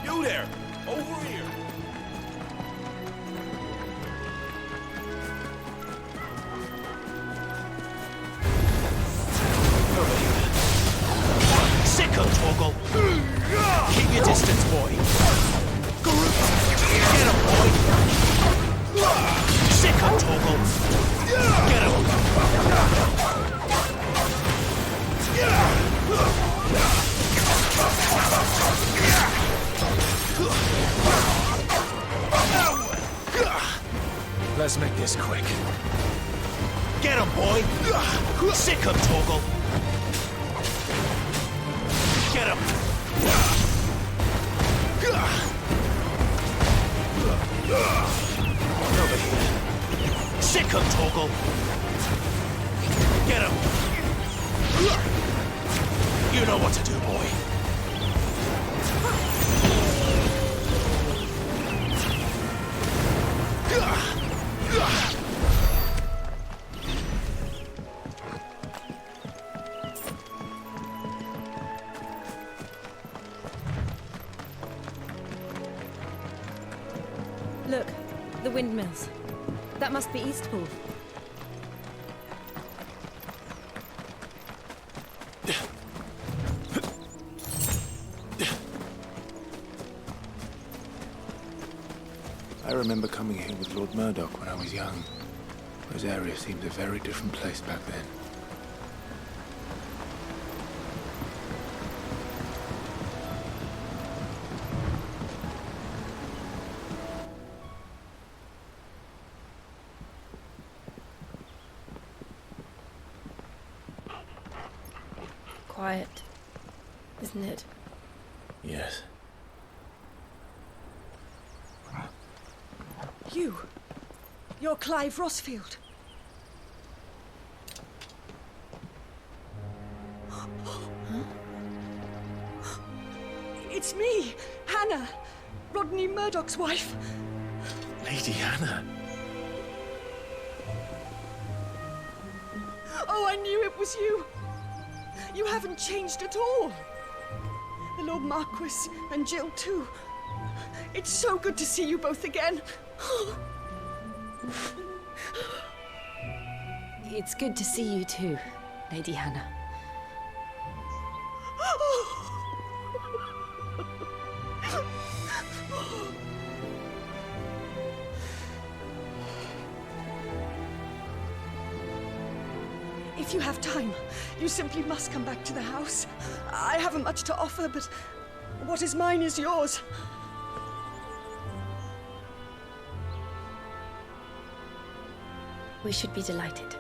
You there! Over here! Over here. Sicko, Toggle! Keep your distance, boy! Get him, boy! Sicko, Toggle! Get him! Let's make this quick. Get him, boy! Sick him, Toggle! Get him! Over here. Sick him, Toggle! Get him! You know what to do, boy. Look, the windmills. That must be Eastpool. I remember coming here with Lord Murdoch when I was young. This area seemed a very different place back then. Quiet, isn't it? Yes. You're Clive Rossfield. It's me, Hannah, Rodney Murdoch's wife. Lady Hannah. Oh, I knew it was you. You haven't changed at all. The Lord Marquis and Jill too. It's so good to see you both again. It's good to see you too, Lady Hannah. If you have time, you simply must come back to the house. I haven't much to offer, but what is mine is yours. We should be delighted.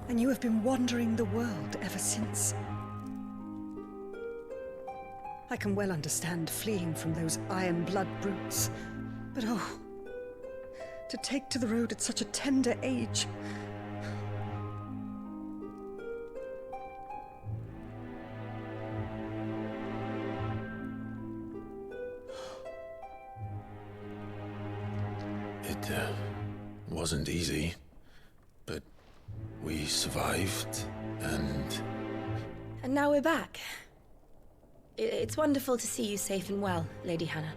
And you have been wandering the world ever since. I can well understand fleeing from those iron blood brutes, but oh, to take to the road at such a tender age. It wasn't easy, but we survived, and... And now we're back. It's wonderful to see you safe and well, Lady Hannah.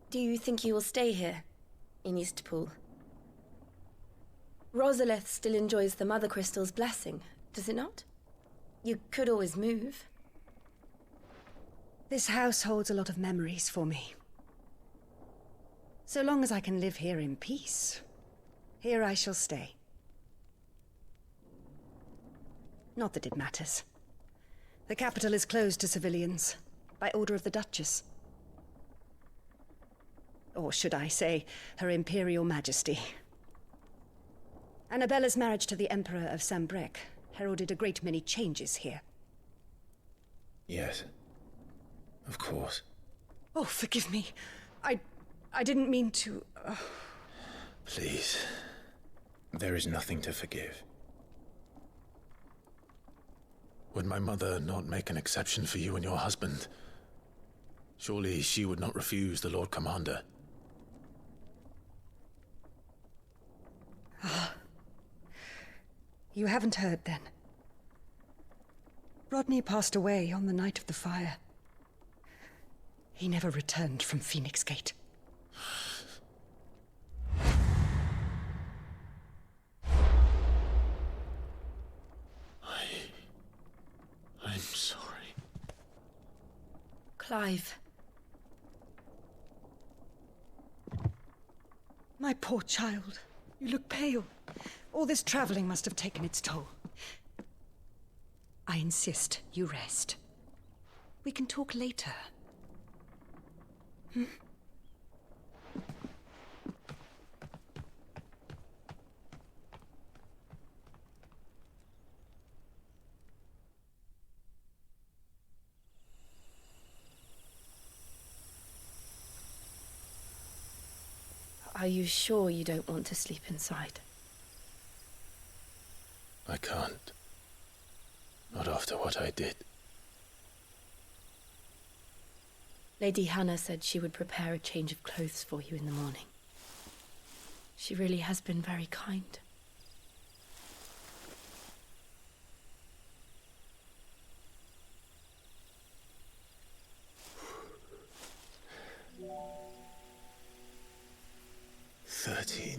Do you think you will stay here, in Eastpool? Rosalith still enjoys the Mother Crystal's blessing, does it not? You could always move. This house holds a lot of memories for me. So long as I can live here in peace, here I shall stay. Not that it matters. The capital is closed to civilians, by order of the Duchess. Or should I say, Her Imperial Majesty. Annabella's marriage to the Emperor of Sambrec heralded a great many changes here. Yes. Of course. Oh, forgive me. I didn't mean to... Please. There is nothing to forgive. Would my mother not make an exception for you and your husband? Surely she would not refuse the Lord Commander. You haven't heard, then. Rodney passed away on the night of the fire. He never returned from Phoenix Gate. I'm sorry. Clive. My poor child. You look pale. All this traveling must have taken its toll. I insist you rest. We can talk later. Hmm? Are you sure you don't want to sleep inside? I can't. Not after what I did. Lady Hannah said she would prepare a change of clothes for you in the morning. She really has been very kind.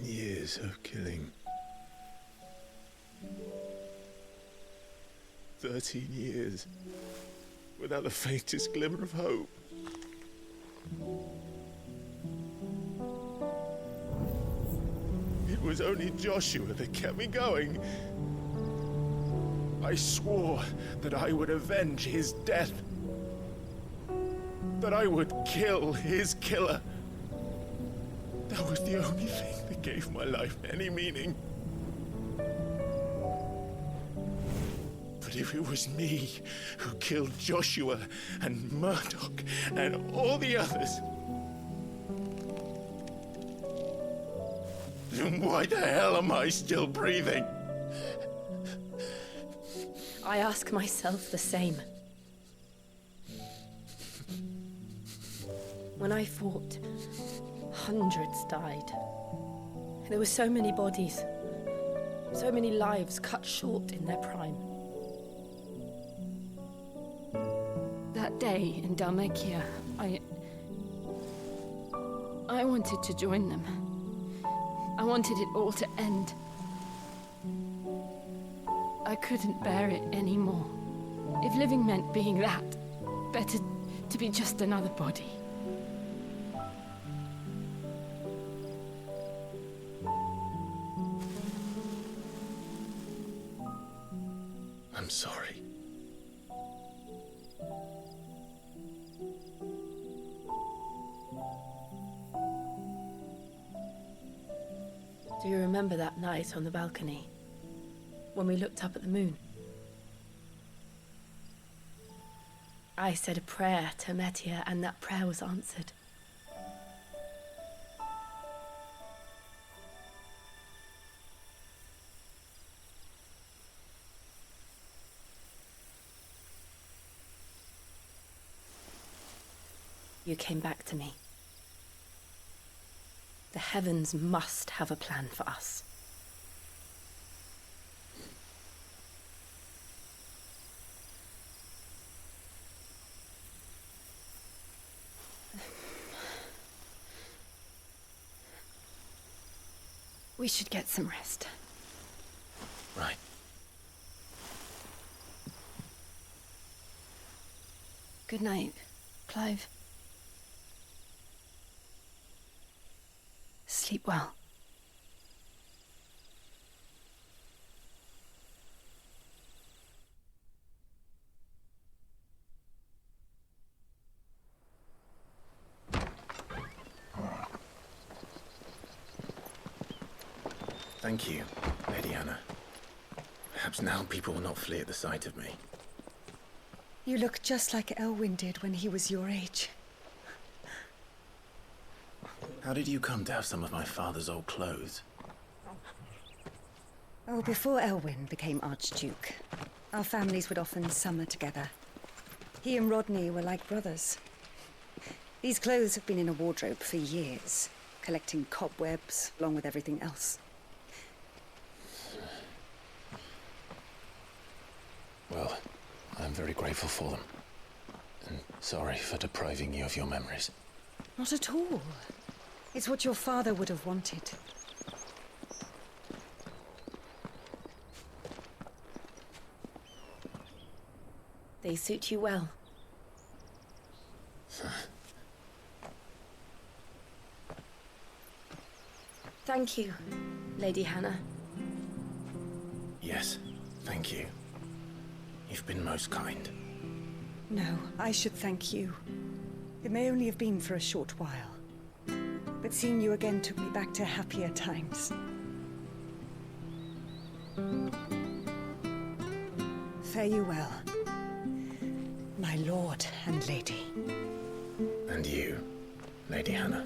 Years of killing. 13 years. Without the faintest glimmer of hope. It was only Joshua that kept me going. I swore that I would avenge his death. That I would kill his killer. That was the only thing that gave my life any meaning. But if it was me who killed Joshua and Murdoch and all the others, then why the hell am I still breathing? I ask myself the same. When I fought, hundreds died. There were so many bodies, so many lives cut short in their prime. That day in Dalmekia, I wanted to join them. I wanted it all to end. I couldn't bear it anymore. If living meant being that, better to be just another body. I'm sorry. Do you remember that night on the balcony, when we looked up at the moon? I said a prayer to Metia, and that prayer was answered. You came back to me. The heavens must have a plan for us. We should get some rest. Right. Good night, Clive. Sleep well. Thank you, Lady Hannah. Perhaps now people will not flee at the sight of me. You look just like Elwyn did when he was your age. How did you come to have some of my father's old clothes? Oh, before Elwyn became Archduke, our families would often summer together. He and Rodney were like brothers. These clothes have been in a wardrobe for years, collecting cobwebs along with everything else. Well, I'm very grateful for them. And sorry for depriving you of your memories. Not at all. It's what your father would have wanted. They suit you well. Thank you, Lady Hannah. Yes, thank you. You've been most kind. No, I should thank you. It may only have been for a short while, but seeing you again took me back to happier times. Fare you well, my lord and lady. And you, Lady Hannah.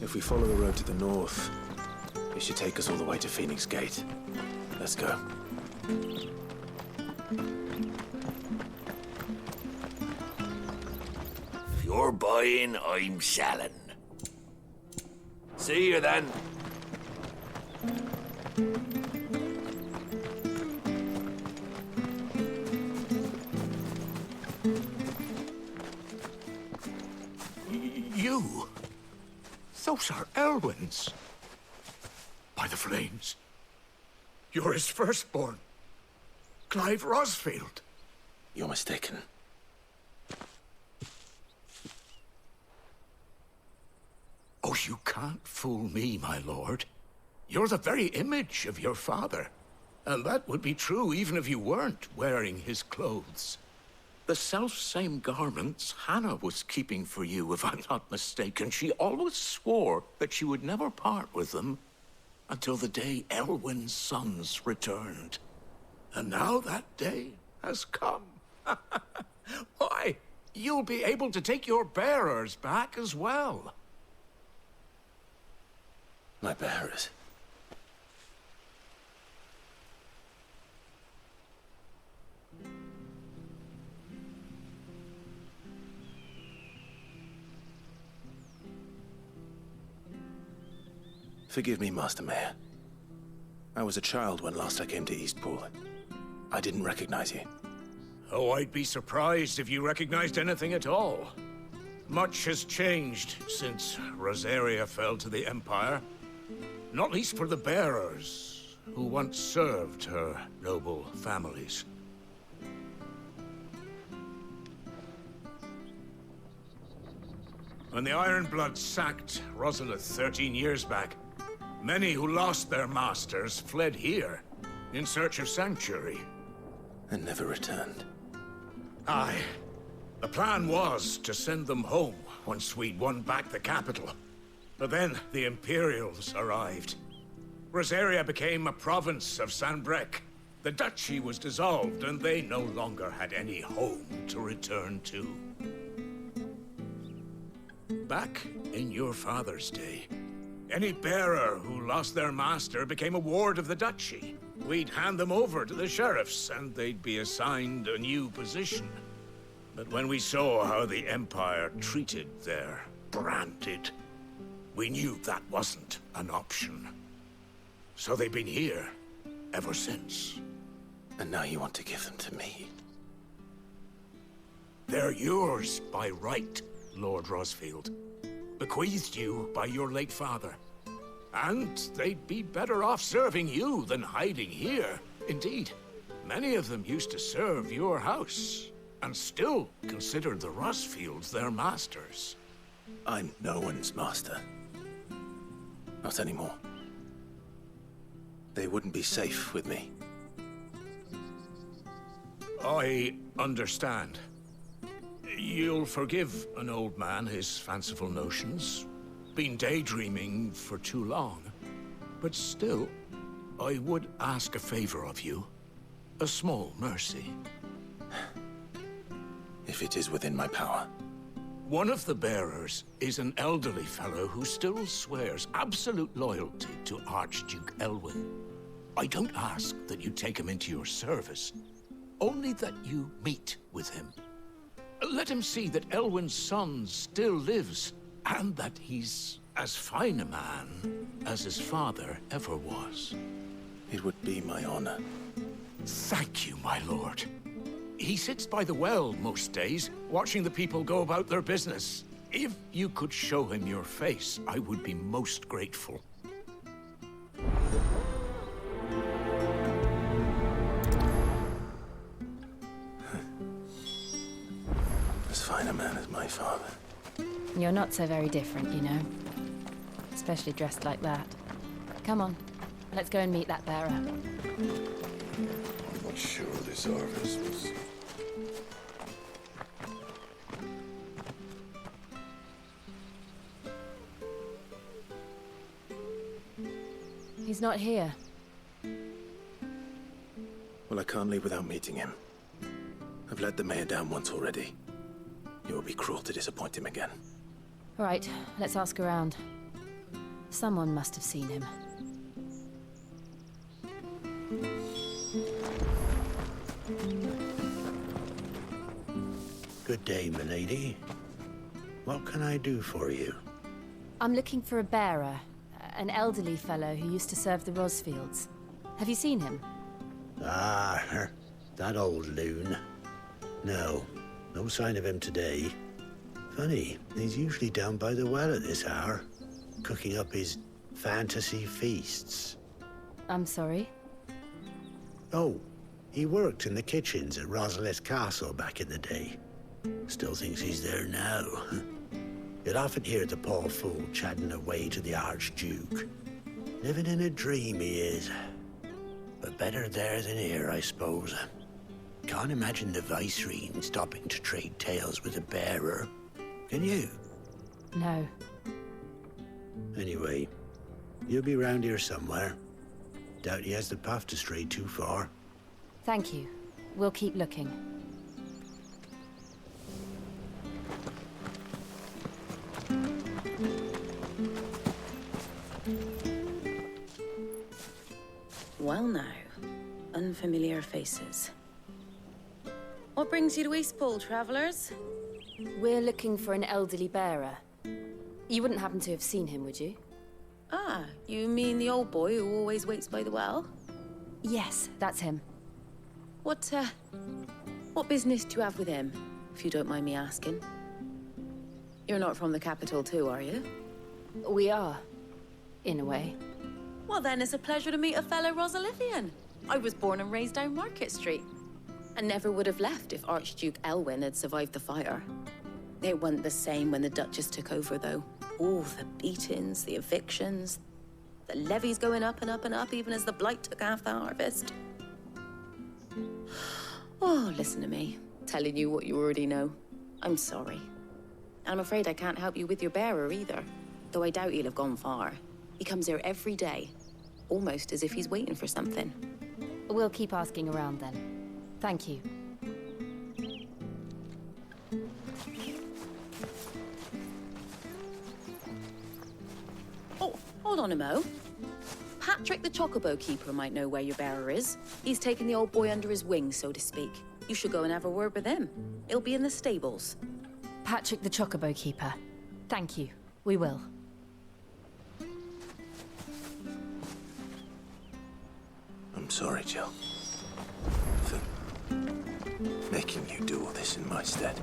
If we follow the road to the north, it should take us all the way to Phoenix Gate. Let's go. If you're buying, I'm selling. See you then. You? Those are Elwyn's. By the flames. You're his firstborn. Clive Rosfield. You're mistaken. Oh, you can't fool me, my lord. You're the very image of your father. And that would be true even if you weren't wearing his clothes. The self-same garments Hannah was keeping for you, if I'm not mistaken. She always swore that she would never part with them until the day Elwyn's sons returned. And now that day has come. Why, you'll be able to take your bearers back as well. My bearers? Forgive me, Master Mayor. I was a child when last I came to Eastpool. I didn't recognize you. Oh, I'd be surprised if you recognized anything at all. Much has changed since Rosaria fell to the Empire. Not least for the bearers, who once served her noble families. When the Ironbloods sacked Rosalith 13 years back, many who lost their masters fled here, in search of sanctuary. And never returned. Aye. The plan was to send them home once we'd won back the capital. But then the Imperials arrived. Rosaria became a province of Sanbreque. The duchy was dissolved, and they no longer had any home to return to. Back in your father's day, any bearer who lost their master became a ward of the duchy. We'd hand them over to the sheriffs, and they'd be assigned a new position. But when we saw how the Empire treated their branded, we knew that wasn't an option. So they've been here ever since. And now you want to give them to me? They're yours by right, Lord Rosfield. Bequeathed you by your late father. And they'd be better off serving you than hiding here. Indeed, many of them used to serve your house, and still considered the Rosfields their masters. I'm no one's master. Not anymore. They wouldn't be safe with me. I understand. You'll forgive an old man his fanciful notions. Been daydreaming for too long. But still, I would ask a favor of you. A small mercy. If it is within my power. One of the bearers is an elderly fellow who still swears absolute loyalty to Archduke Elwyn. I don't ask that you take him into your service, only that you meet with him. Let him see that Elwyn's son still lives, and that he's as fine a man as his father ever was. It would be my honor. Thank you, my lord. He sits by the well most days, watching the people go about their business. If you could show him your face, I would be most grateful. As fine a man as my father. You're not so very different, you know. Especially dressed like that. Come on, let's go and meet that bearer. I'm not sure this harvest was... He's not here. Well, I can't leave without meeting him. I've let the mayor down once already. It would be cruel to disappoint him again. All right, let's ask around. Someone must have seen him. Good day, milady. What can I do for you? I'm looking for a bearer. An elderly fellow who used to serve the Rosfields. Have you seen him? Ah, that old loon. No sign of him today. Funny, he's usually down by the well at this hour, cooking up his fantasy feasts. I'm sorry? Oh, he worked in the kitchens at Rosalith Castle back in the day. Still thinks he's there now. You'd often hear the poor fool chatting away to the Archduke. Living in a dream he is. But better there than here, I suppose. Can't imagine the Viceroy stopping to trade tales with a bearer. Can you? No. Anyway, you'll be round here somewhere. Doubt he has the path to stray too far. Thank you. We'll keep looking. Well now, unfamiliar faces. What brings you to Eastpool, travellers? We're looking for an elderly bearer. You wouldn't happen to have seen him, would you? Ah, you mean the old boy who always waits by the well? Yes, that's him. What business do you have with him, if you don't mind me asking? You're not from the capital too, are you? We are, in a way. Well then, it's a pleasure to meet a fellow Rosalithian. I was born and raised down Market Street. And never would have left if Archduke Elwyn had survived the fire. It wasn't the same when the Duchess took over, though. Oh, the beatings, the evictions, the levies going up and up and up, even as the blight took half the harvest. Oh, listen to me, telling you what you already know. I'm sorry. And I'm afraid I can't help you with your bearer either, though I doubt he'll have gone far. He comes here every day, almost as if he's waiting for something. We'll keep asking around then. Thank you. Oh, hold on a mo. Patrick the Chocobo Keeper might know where your bearer is. He's taken the old boy under his wing, so to speak. You should go and have a word with him. He'll be in the stables. Patrick the Chocobo Keeper. Thank you. We will. I'm sorry, Jill. making you do all this in my stead.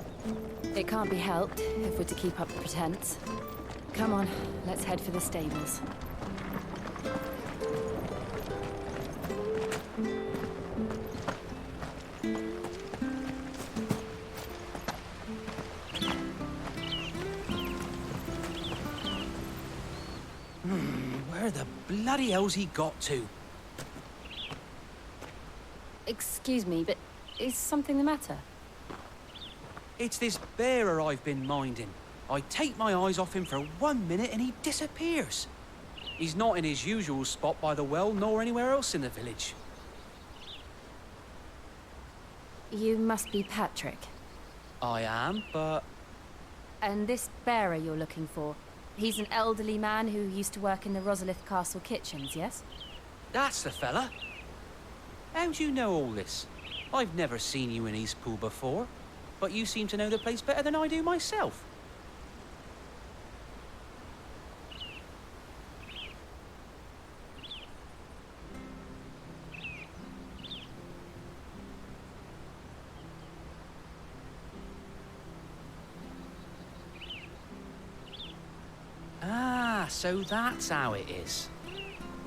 It can't be helped if we're to keep up the pretense. Come on, let's head for the stables. Where the bloody hell's he got to? Excuse me, but is something the matter? It's this bearer I've been minding. I take my eyes off him for 1 minute and he disappears. He's not in his usual spot by the well, nor anywhere else in the village. You must be Patrick. I am, but... And this bearer you're looking for, he's an elderly man who used to work in the Rosalith Castle kitchens, yes? That's the fella. How do you know all this? I've never seen you in Eastpool before, but you seem to know the place better than I do myself. Ah, so that's how it is.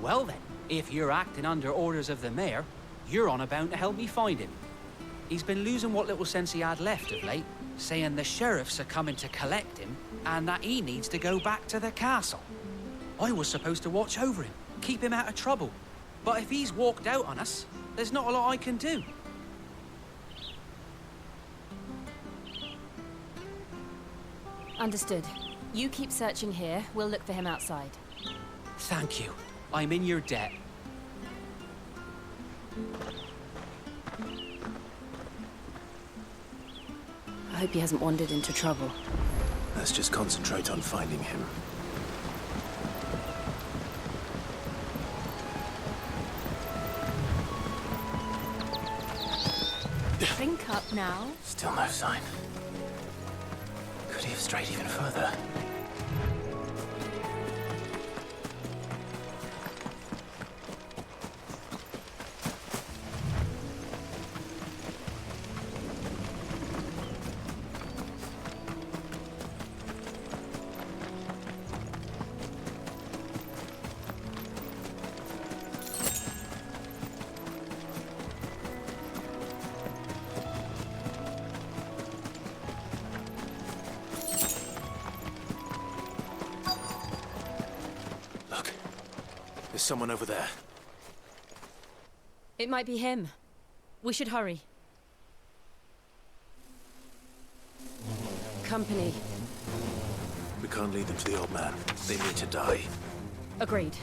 Well then, if you're acting under orders of the mayor, you're on about to help me find him. He's been losing what little sense he had left of late, saying the sheriffs are coming to collect him and that he needs to go back to the castle. I was supposed to watch over him, keep him out of trouble. But if he's walked out on us, there's not a lot I can do. Understood. You keep searching here, we'll look for him outside. Thank you. I'm in your debt. I hope he hasn't wandered into trouble. Let's just concentrate on finding him. Think up now. Still no sign. Could he have strayed even further? There's someone over there. It might be him. We should hurry. Company. We can't lead them to the old man. They need to die. Agreed.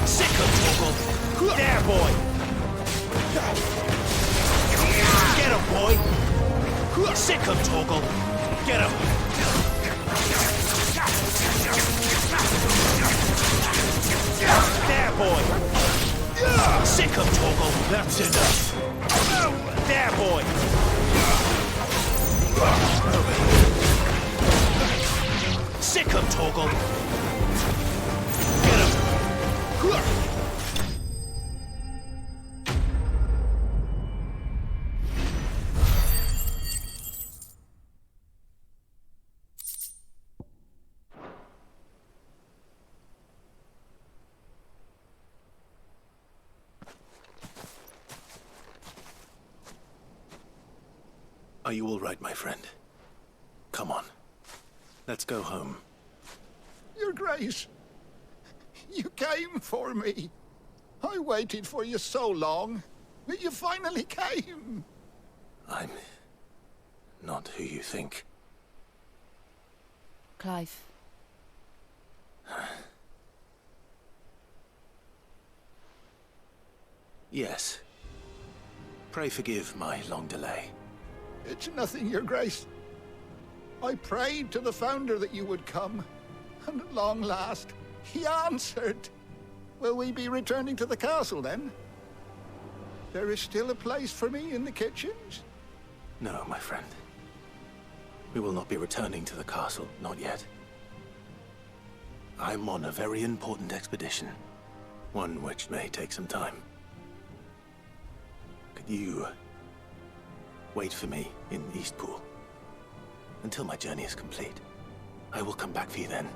Sick of Toggle! There, boy! Get him, boy! Sick of Toggle! Get him! There, boy! Sick of Toggle! That's enough! There, boy! Sick of Toggle! Get him! Are you all right, my friend? Come on. Let's go home. Your Grace, you came for me. I waited for you so long, but you finally came. I'm not who you think. Clive. Yes. Pray forgive my long delay. It's nothing, Your Grace. I prayed to the Founder that you would come, and at long last, he answered. Will we be returning to the castle, then? There is still a place for me in the kitchens? No, my friend. We will not be returning to the castle, not yet. I'm on a very important expedition. One which may take some time. Could you wait for me in Eastpool until my journey is complete? I will come back for you then.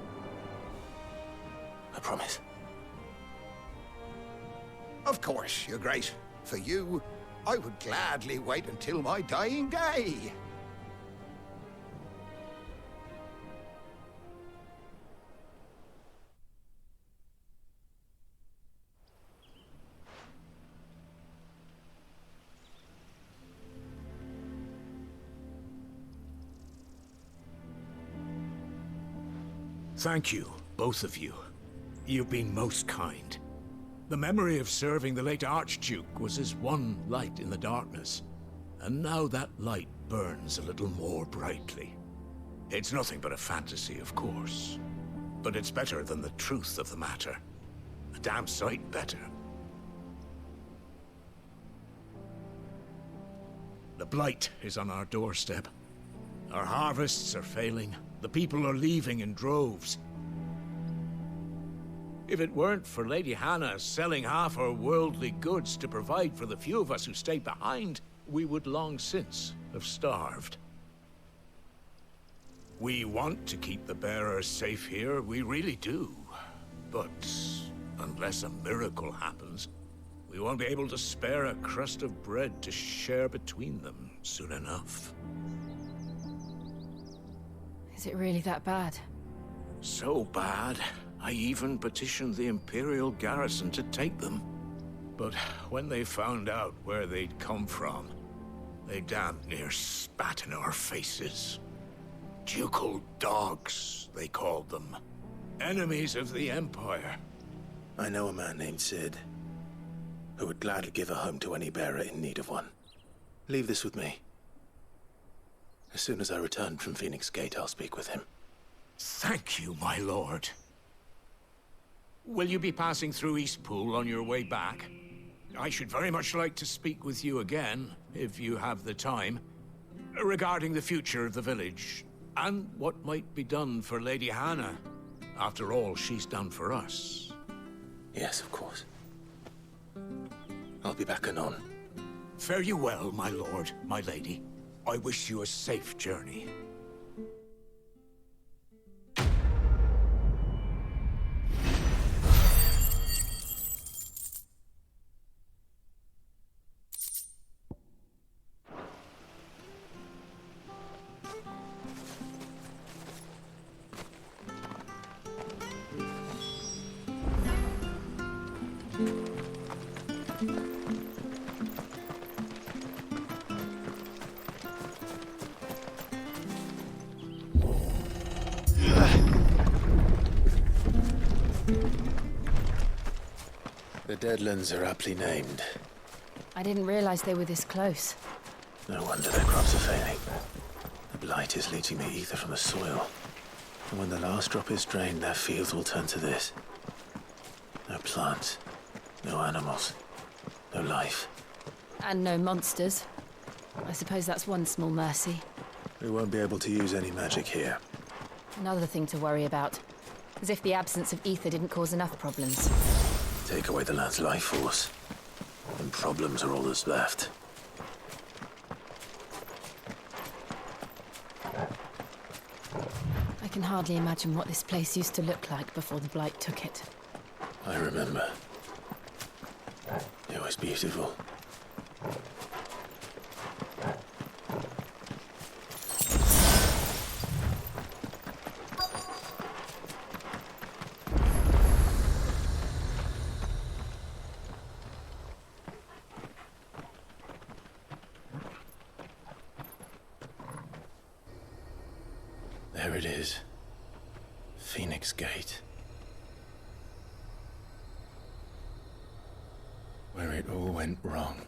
I promise. Of course, Your Grace. For you, I would gladly wait until my dying day. Thank you, both of you. You've been most kind. The memory of serving the late Archduke was as one light in the darkness, and now that light burns a little more brightly. It's nothing but a fantasy, of course, but it's better than the truth of the matter. A damn sight better. The blight is on our doorstep. Our harvests are failing. The people are leaving in droves. If it weren't for Lady Hannah selling half her worldly goods to provide for the few of us who stayed behind, we would long since have starved. We want to keep the bearers safe here, we really do. But unless a miracle happens, we won't be able to spare a crust of bread to share between them soon enough. Is it really that bad? So bad, I even petitioned the Imperial garrison to take them. But when they found out where they'd come from, they damn near spat in our faces. Ducal dogs, they called them. Enemies of the Empire. I know a man named Sid, who would gladly give a home to any bearer in need of one. Leave this with me. As soon as I return from Phoenix Gate, I'll speak with him. Thank you, my lord. Will you be passing through Eastpool on your way back? I should very much like to speak with you again, if you have the time, regarding the future of the village, and what might be done for Lady Hannah, after all she's done for us. Yes, of course. I'll be back anon. Fare you well, my lord, my lady. I wish you a safe journey. The Deadlands are aptly named. I didn't realize they were this close. No wonder their crops are failing. The blight is leaching the ether from the soil. And when the last drop is drained, their fields will turn to this. No plants, no animals, no life. And no monsters. I suppose that's one small mercy. We won't be able to use any magic here. Another thing to worry about. As if the absence of ether didn't cause enough problems. Take away the land's life force, and problems are all that's left. I can hardly imagine what this place used to look like before the blight took it. I remember. It was beautiful. There it is. Phoenix Gate. Where it all went wrong.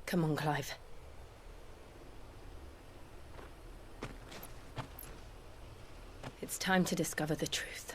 Come on, Clive. It's time to discover the truth.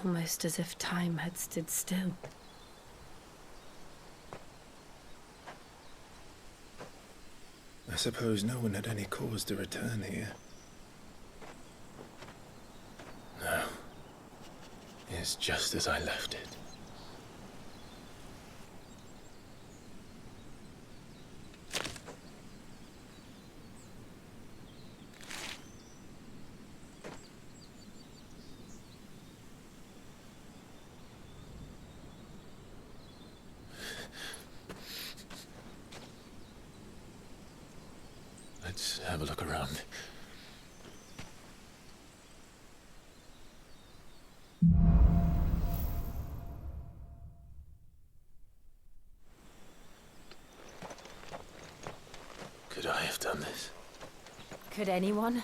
Almost as if time had stood still. I suppose no one had any cause to return here. No. It's just as I left it. Let's have a look around. Could I have done this? Could anyone?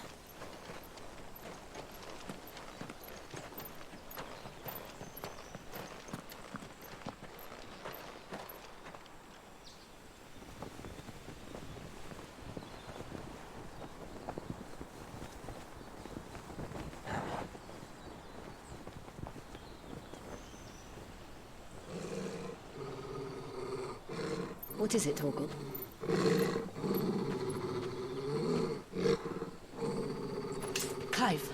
What is it, Torgal? Clive.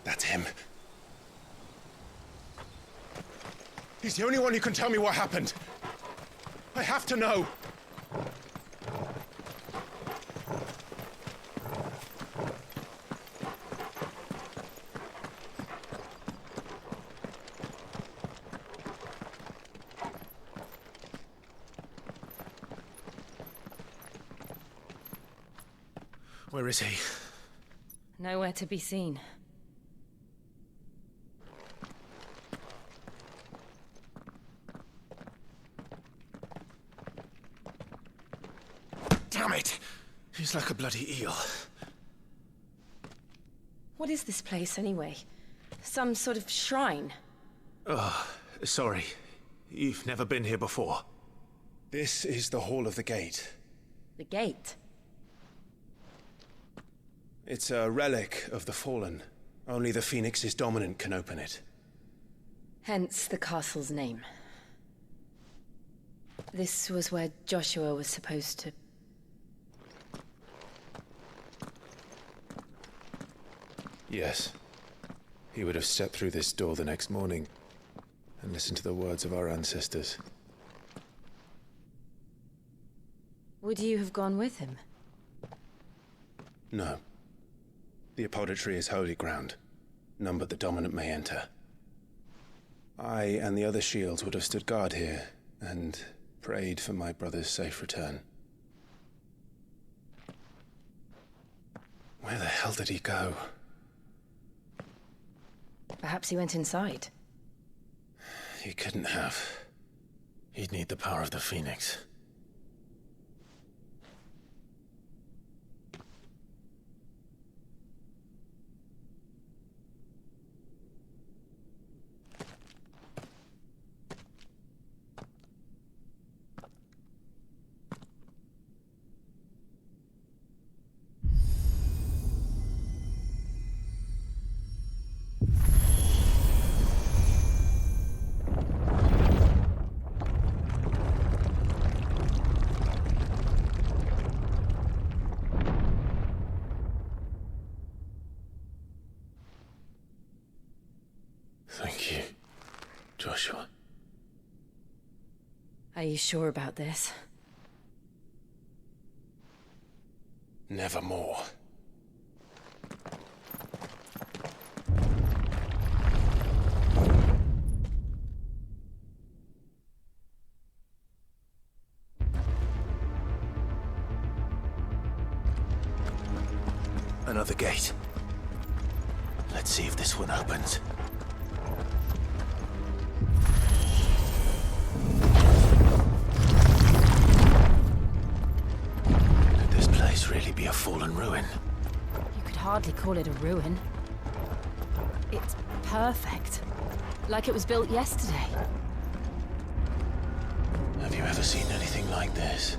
That's him. He's the only one who can tell me what happened. I have to know. Where is he? Nowhere to be seen. Damn it! He's like a bloody eel. What is this place, anyway? Some sort of shrine? Oh, sorry. You've never been here before. This is the Hall of the Gate. The gate? It's a relic of the Fallen. Only the Phoenix's dominant can open it. Hence the castle's name. This was where Joshua was supposed to... Yes. He would have stepped through this door the next morning and listened to the words of our ancestors. Would you have gone with him? No. The apodatory is holy ground. None but the dominant may enter. I and the other shields would have stood guard here and prayed for my brother's safe return. Where the hell did he go? Perhaps he went inside. He couldn't have. He'd need the power of the Phoenix. Thank you, Joshua. Are you sure about this? Nevermore. Another gate. Let's see if this one opens. Could this place really be a fallen ruin? You could hardly call it a ruin. It's perfect. Like it was built yesterday. Have you ever seen anything like this?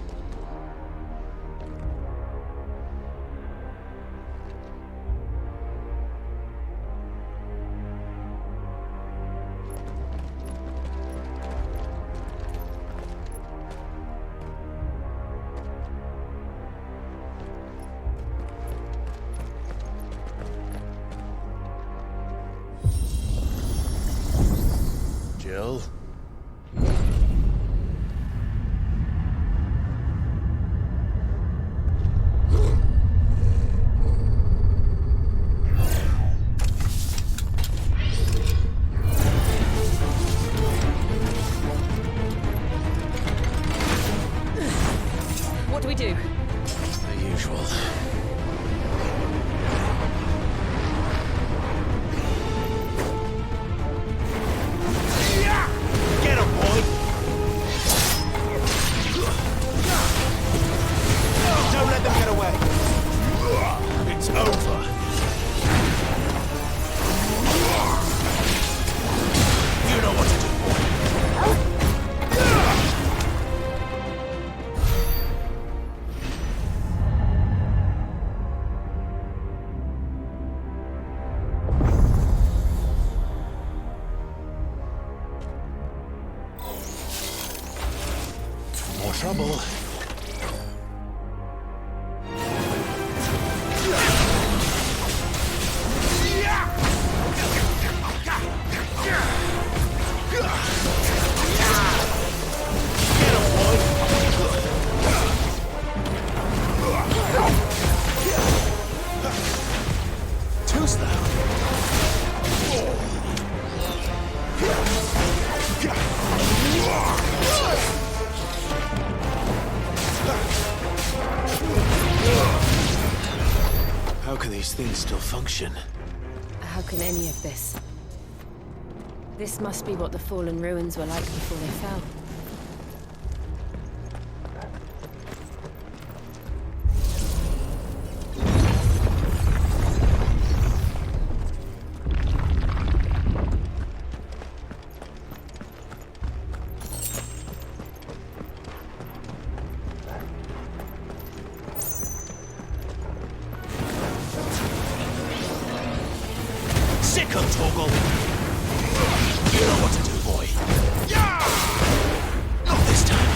Gil. What do we do? The usual. Get him, boy! Don't let them get away! It's over. You know what to do, boy! More trouble. Too slow. How can these things still function? How can any of this? This must be what the fallen ruins were like before they fell. Sick of Toggle! You know what to do, boy. Not this time.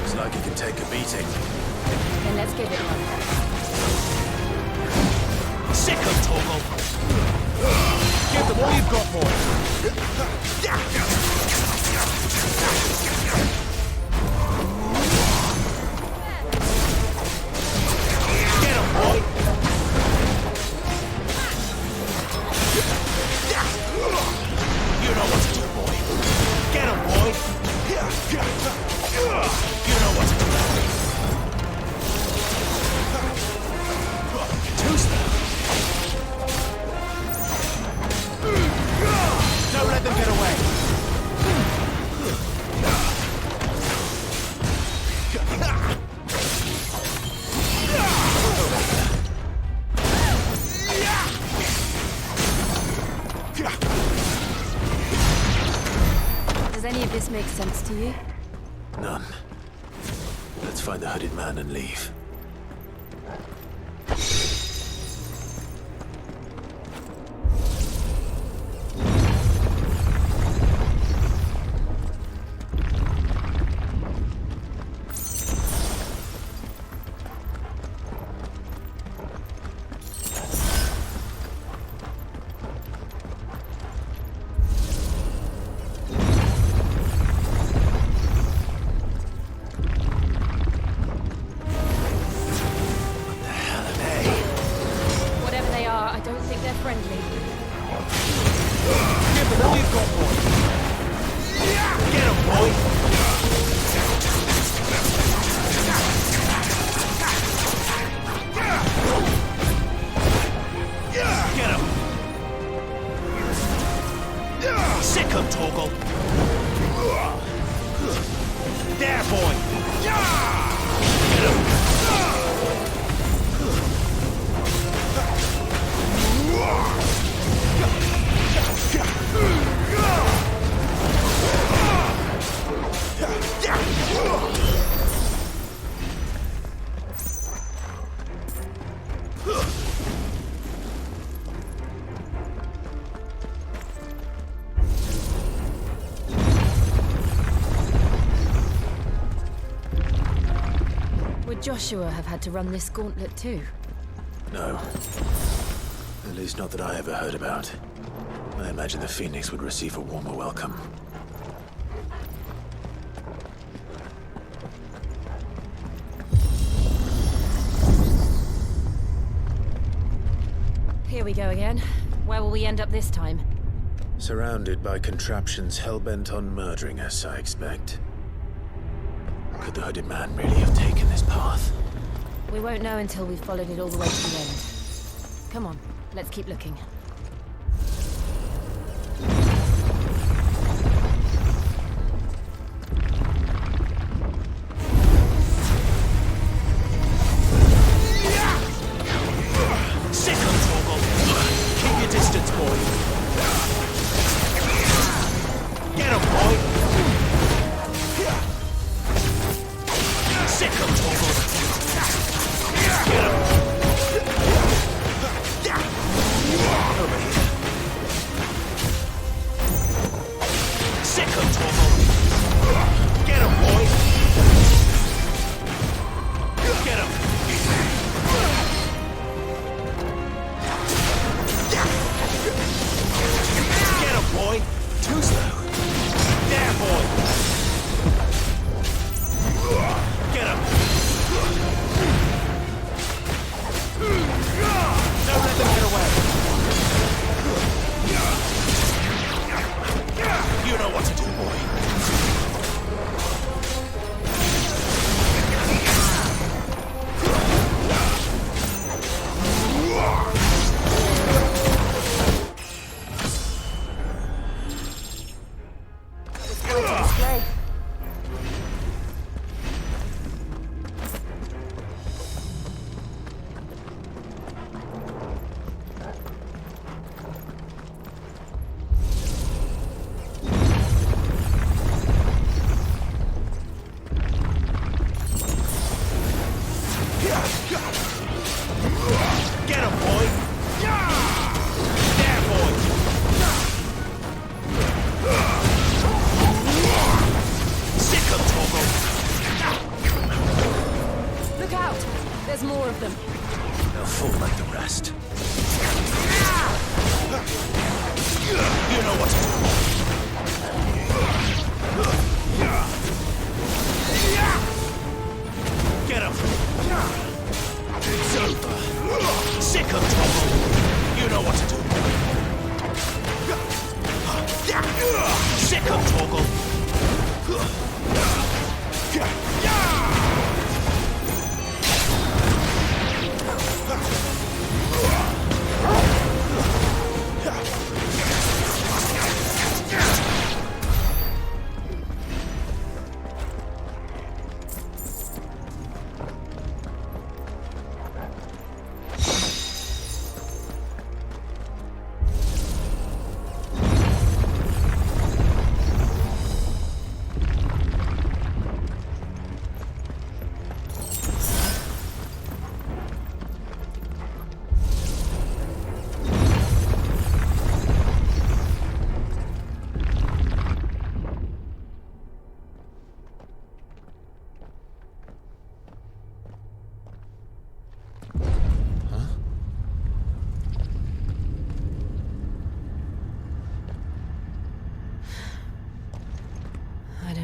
Looks like it can take a beating. Then let's give it one. Sick of Toggle! Give them all you've got, boy! Get him, boy! You know what to do, boy! Get him, boy! You know what to do. Too slow. Don't let them get away. Does any of this make sense to you? None. Let's find the hooded man and leave. Sick of Toggle! There, boy! Joshua have had to run this gauntlet too? No. At least not that I ever heard about. I imagine the Phoenix would receive a warmer welcome. Here we go again. Where will we end up this time? Surrounded by contraptions hell-bent on murdering us, I expect. Could the hooded man really have taken this path? We won't know until we've followed it all the way to the end. Come on, let's keep looking.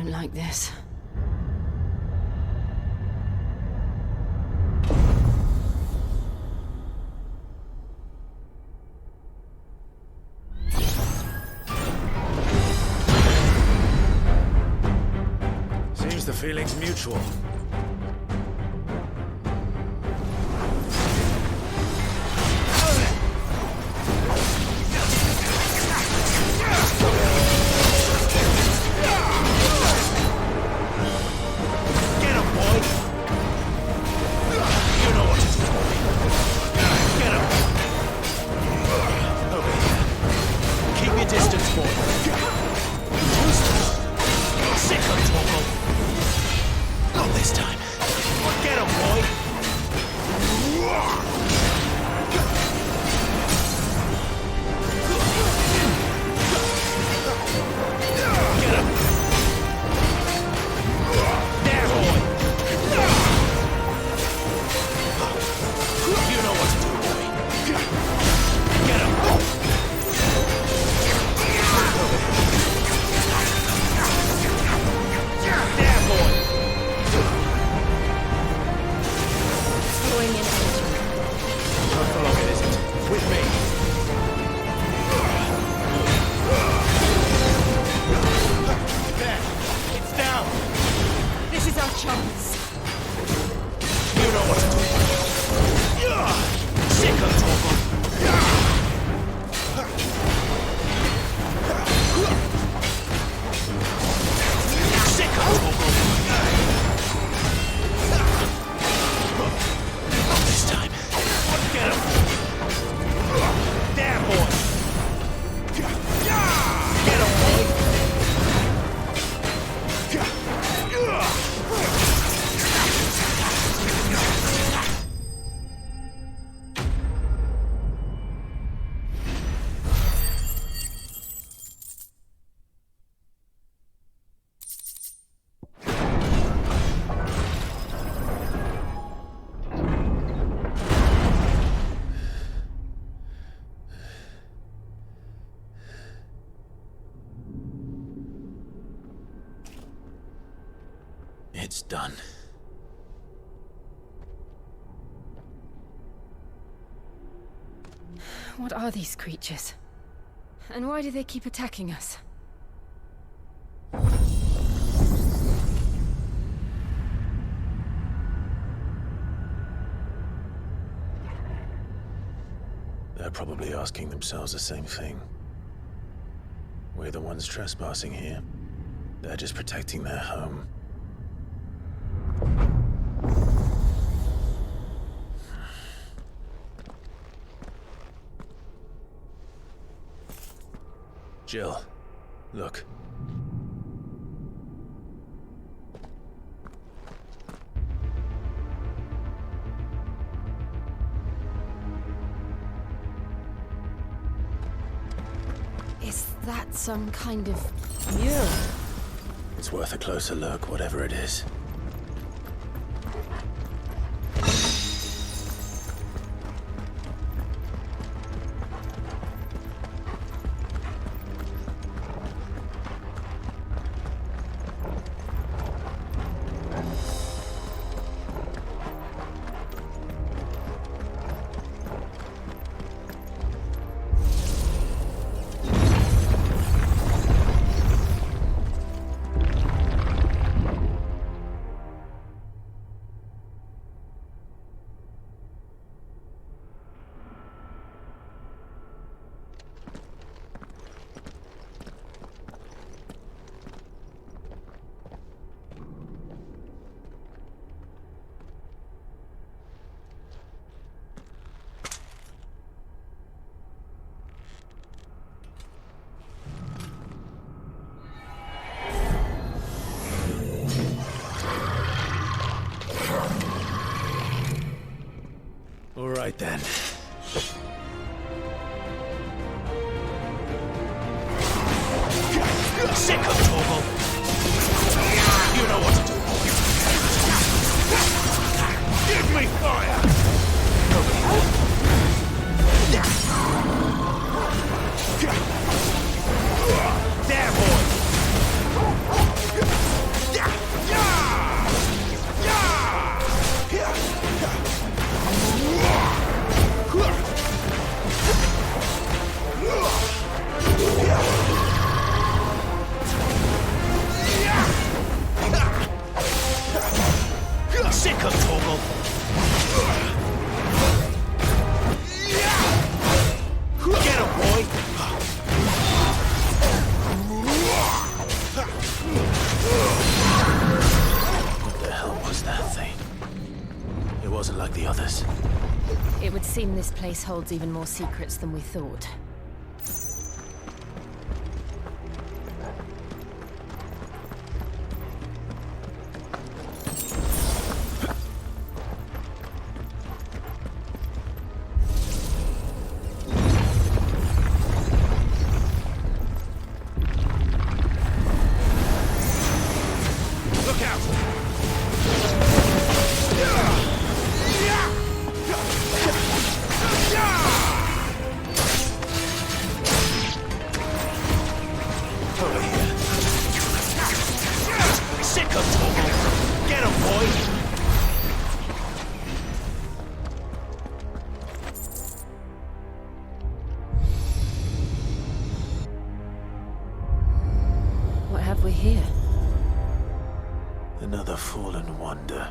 Like this. Seems the feeling's mutual. It's done. What are these creatures? And why do they keep attacking us? They're probably asking themselves the same thing. We're the ones trespassing here. They're just protecting their home. Jill, look. Is that some kind of mural? It's worth a closer look, whatever it is. All right then. Sick of trouble. You know what to do. Give me fire! There, boy! Sick of trouble. Get him, boy. What the hell was that thing? It wasn't like the others. It would seem this place holds even more secrets than we thought. Another fallen wonder.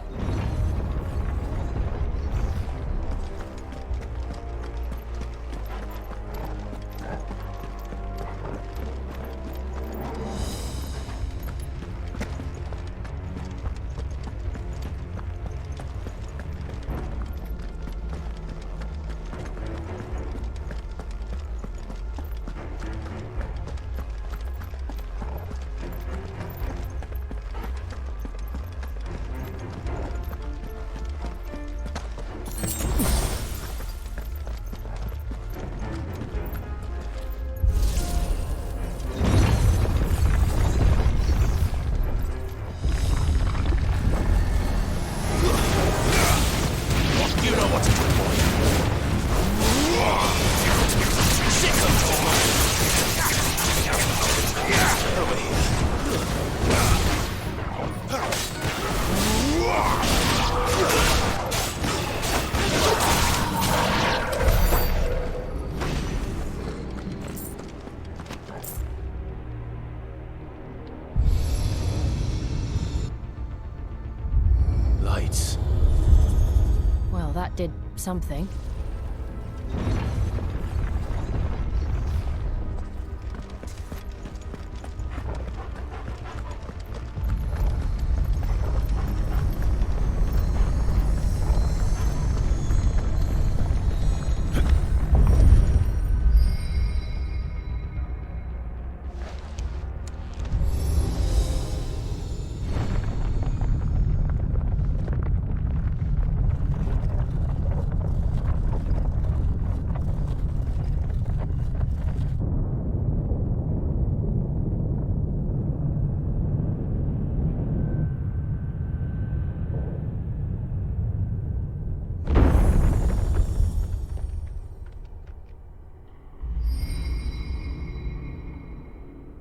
That did something.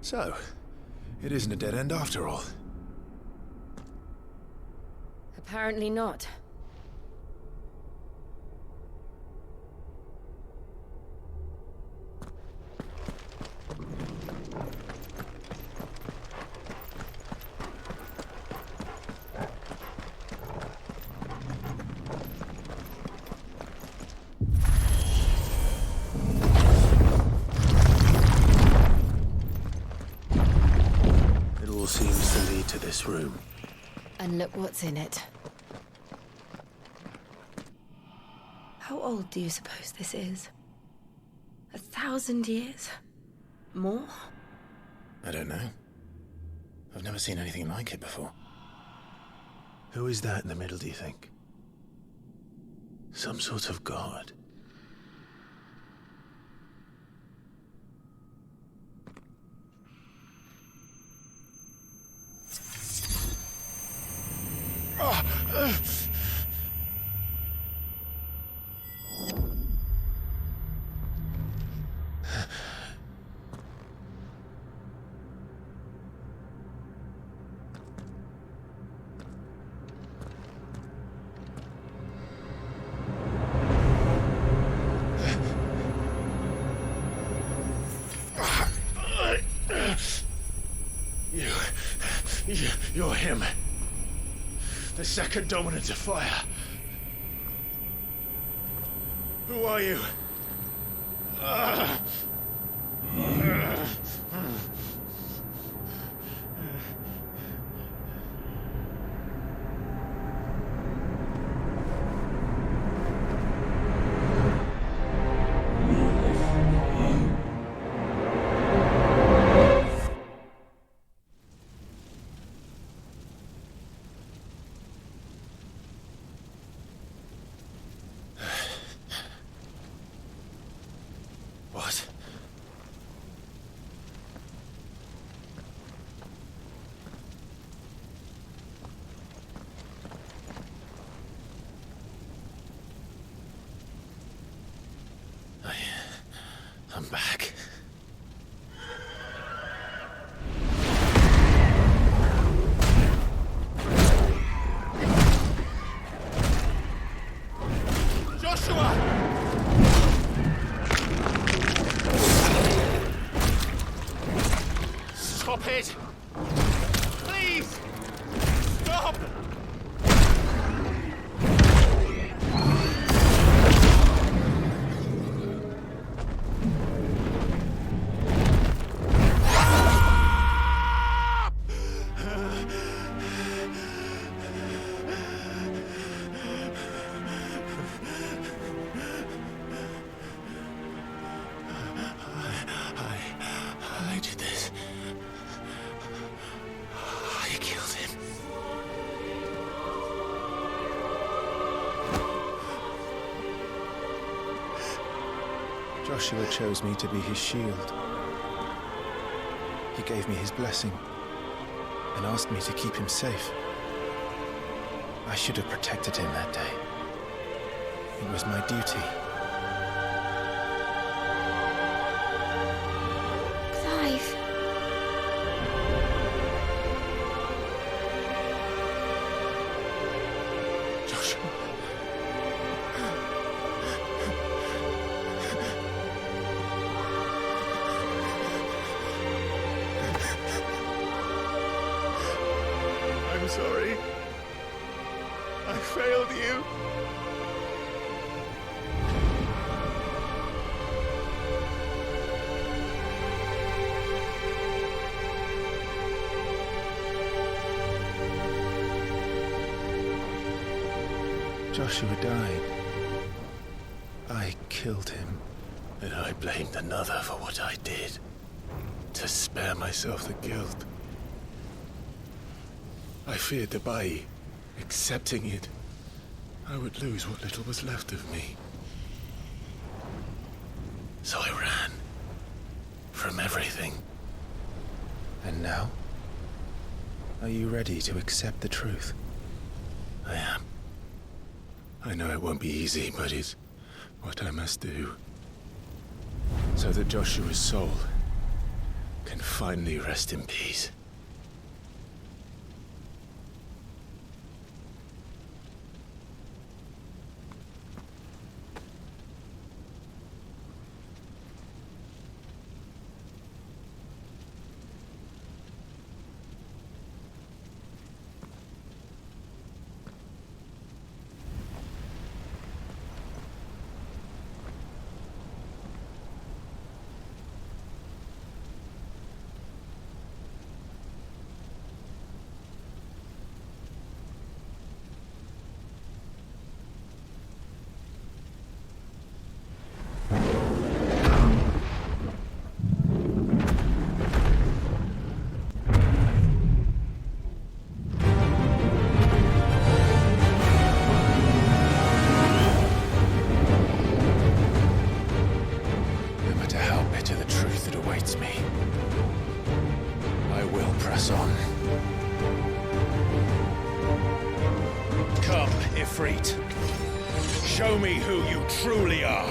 So, it isn't a dead end after all. Apparently not. Seems to lead to this room. And look what's in it. How old do you suppose this is? 1,000 years? More? I don't know. I've never seen anything like it before. Who is that in the middle, do you think? Some sort of god? You're him. The second dominant of fire. Who are you? What? I'm back. Stop it! Please! Stop! I did this. I killed him. Joshua chose me to be his shield. He gave me his blessing and asked me to keep him safe. I should have protected him that day. It was my duty. Clive. Joshua. I'm sorry. I failed you. Joshua died. I killed him. And I blamed another for what I did. To spare myself the guilt. I feared that by accepting it, I would lose what little was left of me. So I ran. From everything. And now? Are you ready to accept the truth? I am. I know it won't be easy, but it's what I must do. So that Joshua's soul can finally rest in peace. Show me who you truly are.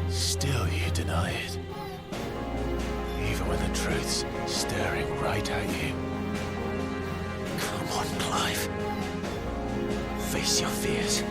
Still you deny it. Even when the truth's staring right at you. Come on, Clive. Face your fears.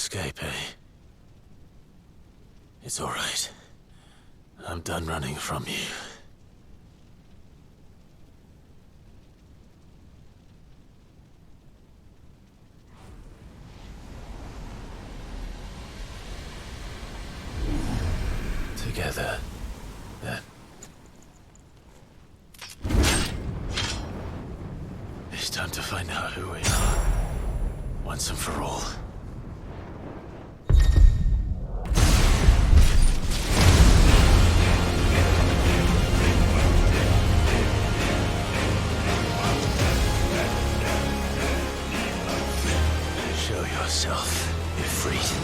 escape, eh? It's all right. I'm done running from you. Together, then. It's time to find out who we are, once and for all. Show yourself, Ifrit.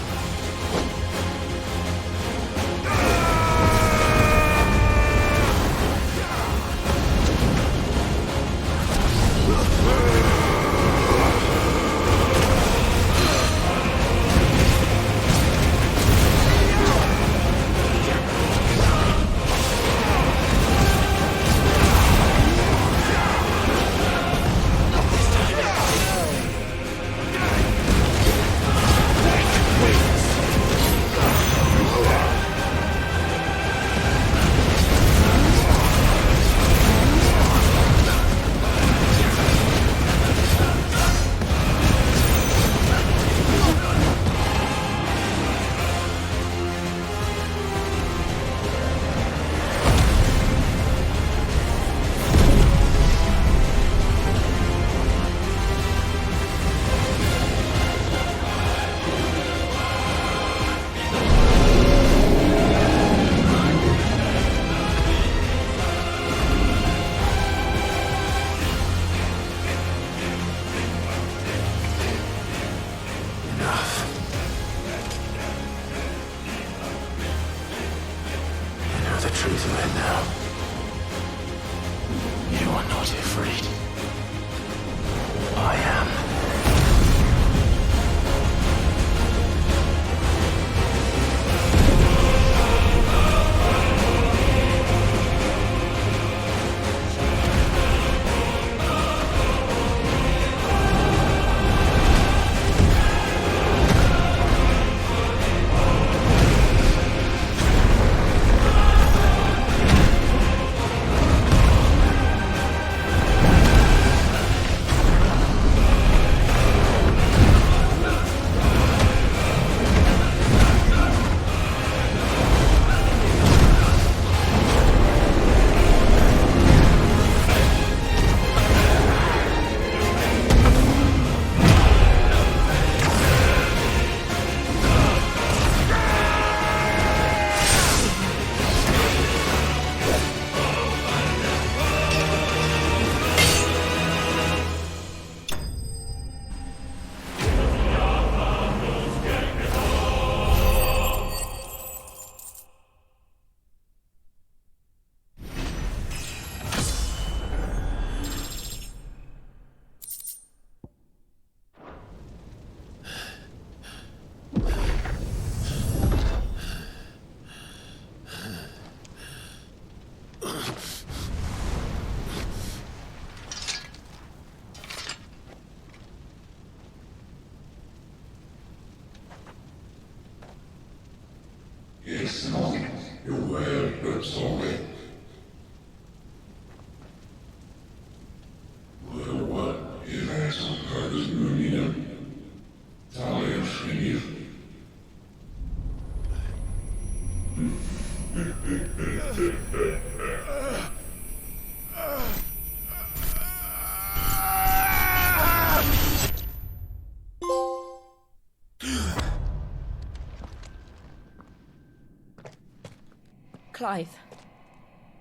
Clive,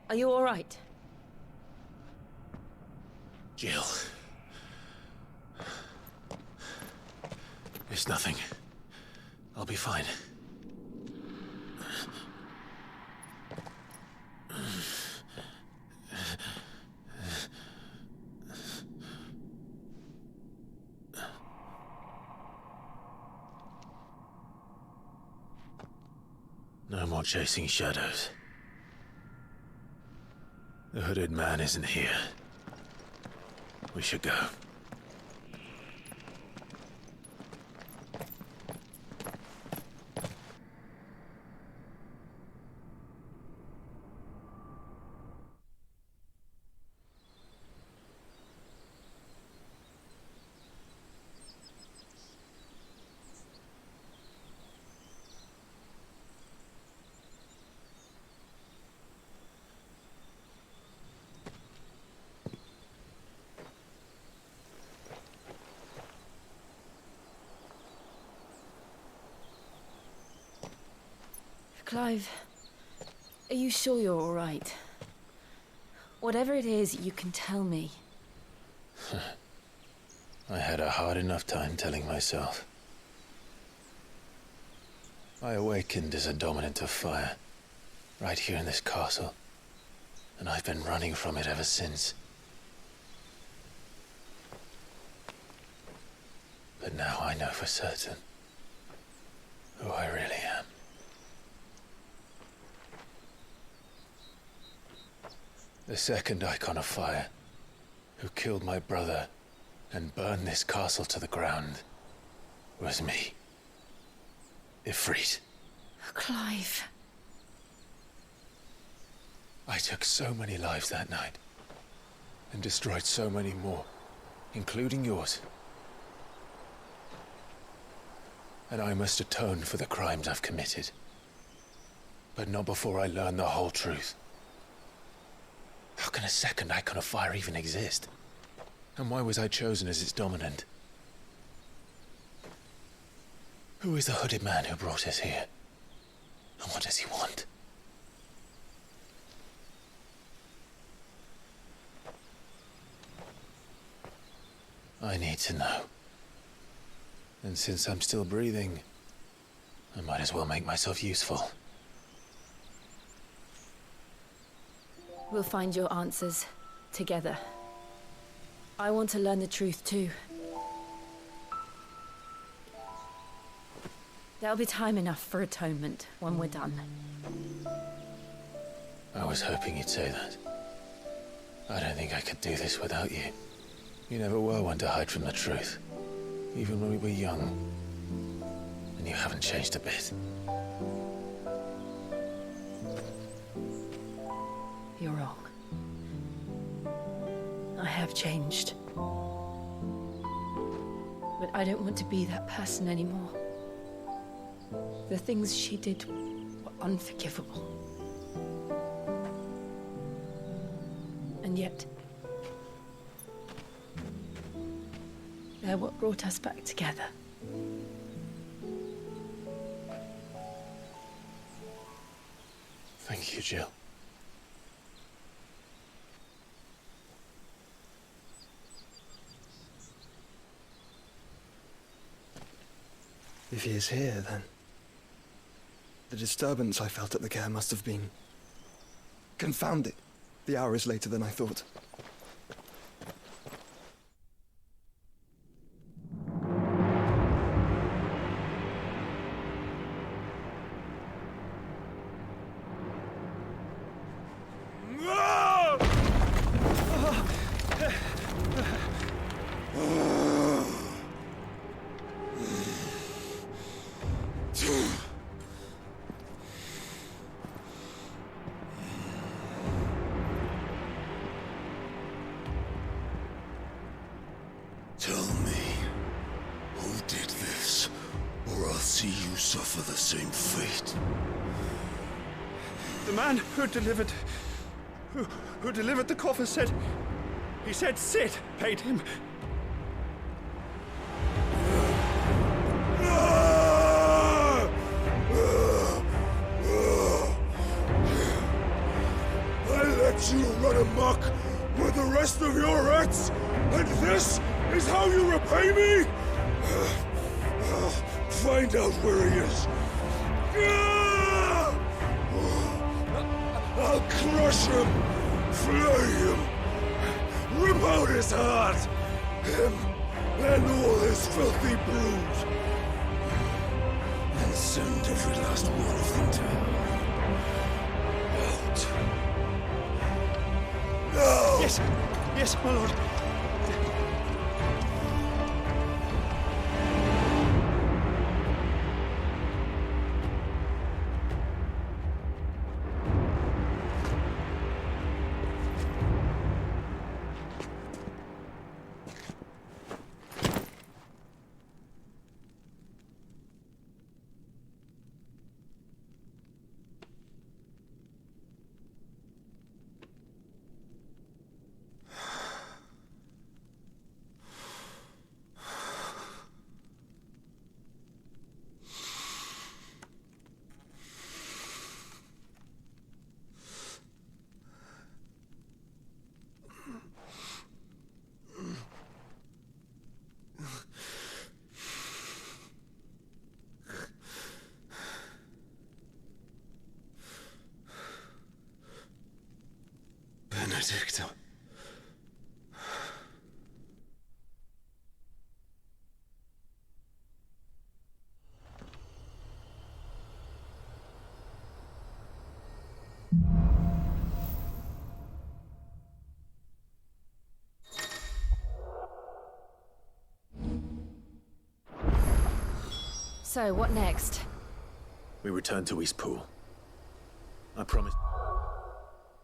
are you all right? Jill. It's nothing. I'll be fine. No more chasing shadows. The hooded man isn't here. We should go. Clive, are you sure you're all right? Whatever it is, you can tell me. I had a hard enough time telling myself. I awakened as a dominant of fire, right here in this castle, and I've been running from it ever since. But now I know for certain who I really am. The second icon of fire, who killed my brother and burned this castle to the ground, was me. Ifrit. Clive. I took so many lives that night, and destroyed so many more, including yours. And I must atone for the crimes I've committed. But not before I learn the whole truth. How can a second icon of fire even exist? And why was I chosen as its dominant? Who is the hooded man who brought us here? And what does he want? I need to know. And since I'm still breathing, I might as well make myself useful. We'll find your answers together. I want to learn the truth too. There'll be time enough for atonement when we're done. I was hoping you'd say that. I don't think I could do this without you. You never were one to hide from the truth, even when we were young. And you haven't changed a bit. You're wrong. I have changed. But I don't want to be that person anymore. The things she did were unforgivable. And yet, they're what brought us back together. Thank you, Jill. If he is here, then the disturbance I felt at the care must have been confounded. The hour is later than I thought. Tell me, who did this, or I'll see you suffer the same fate. The man who delivered the coffer said, he said Sid paid him. I let you run amok with the rest of your rats, and this is how you repay me? Find out where he is. I'll crush him, flay him, rip out his heart, him and all his filthy brood, and send every last one of them to hell. Out. No! Yes, yes, my lord. Benedicto. So, what next? We return to Eastpool. I promised...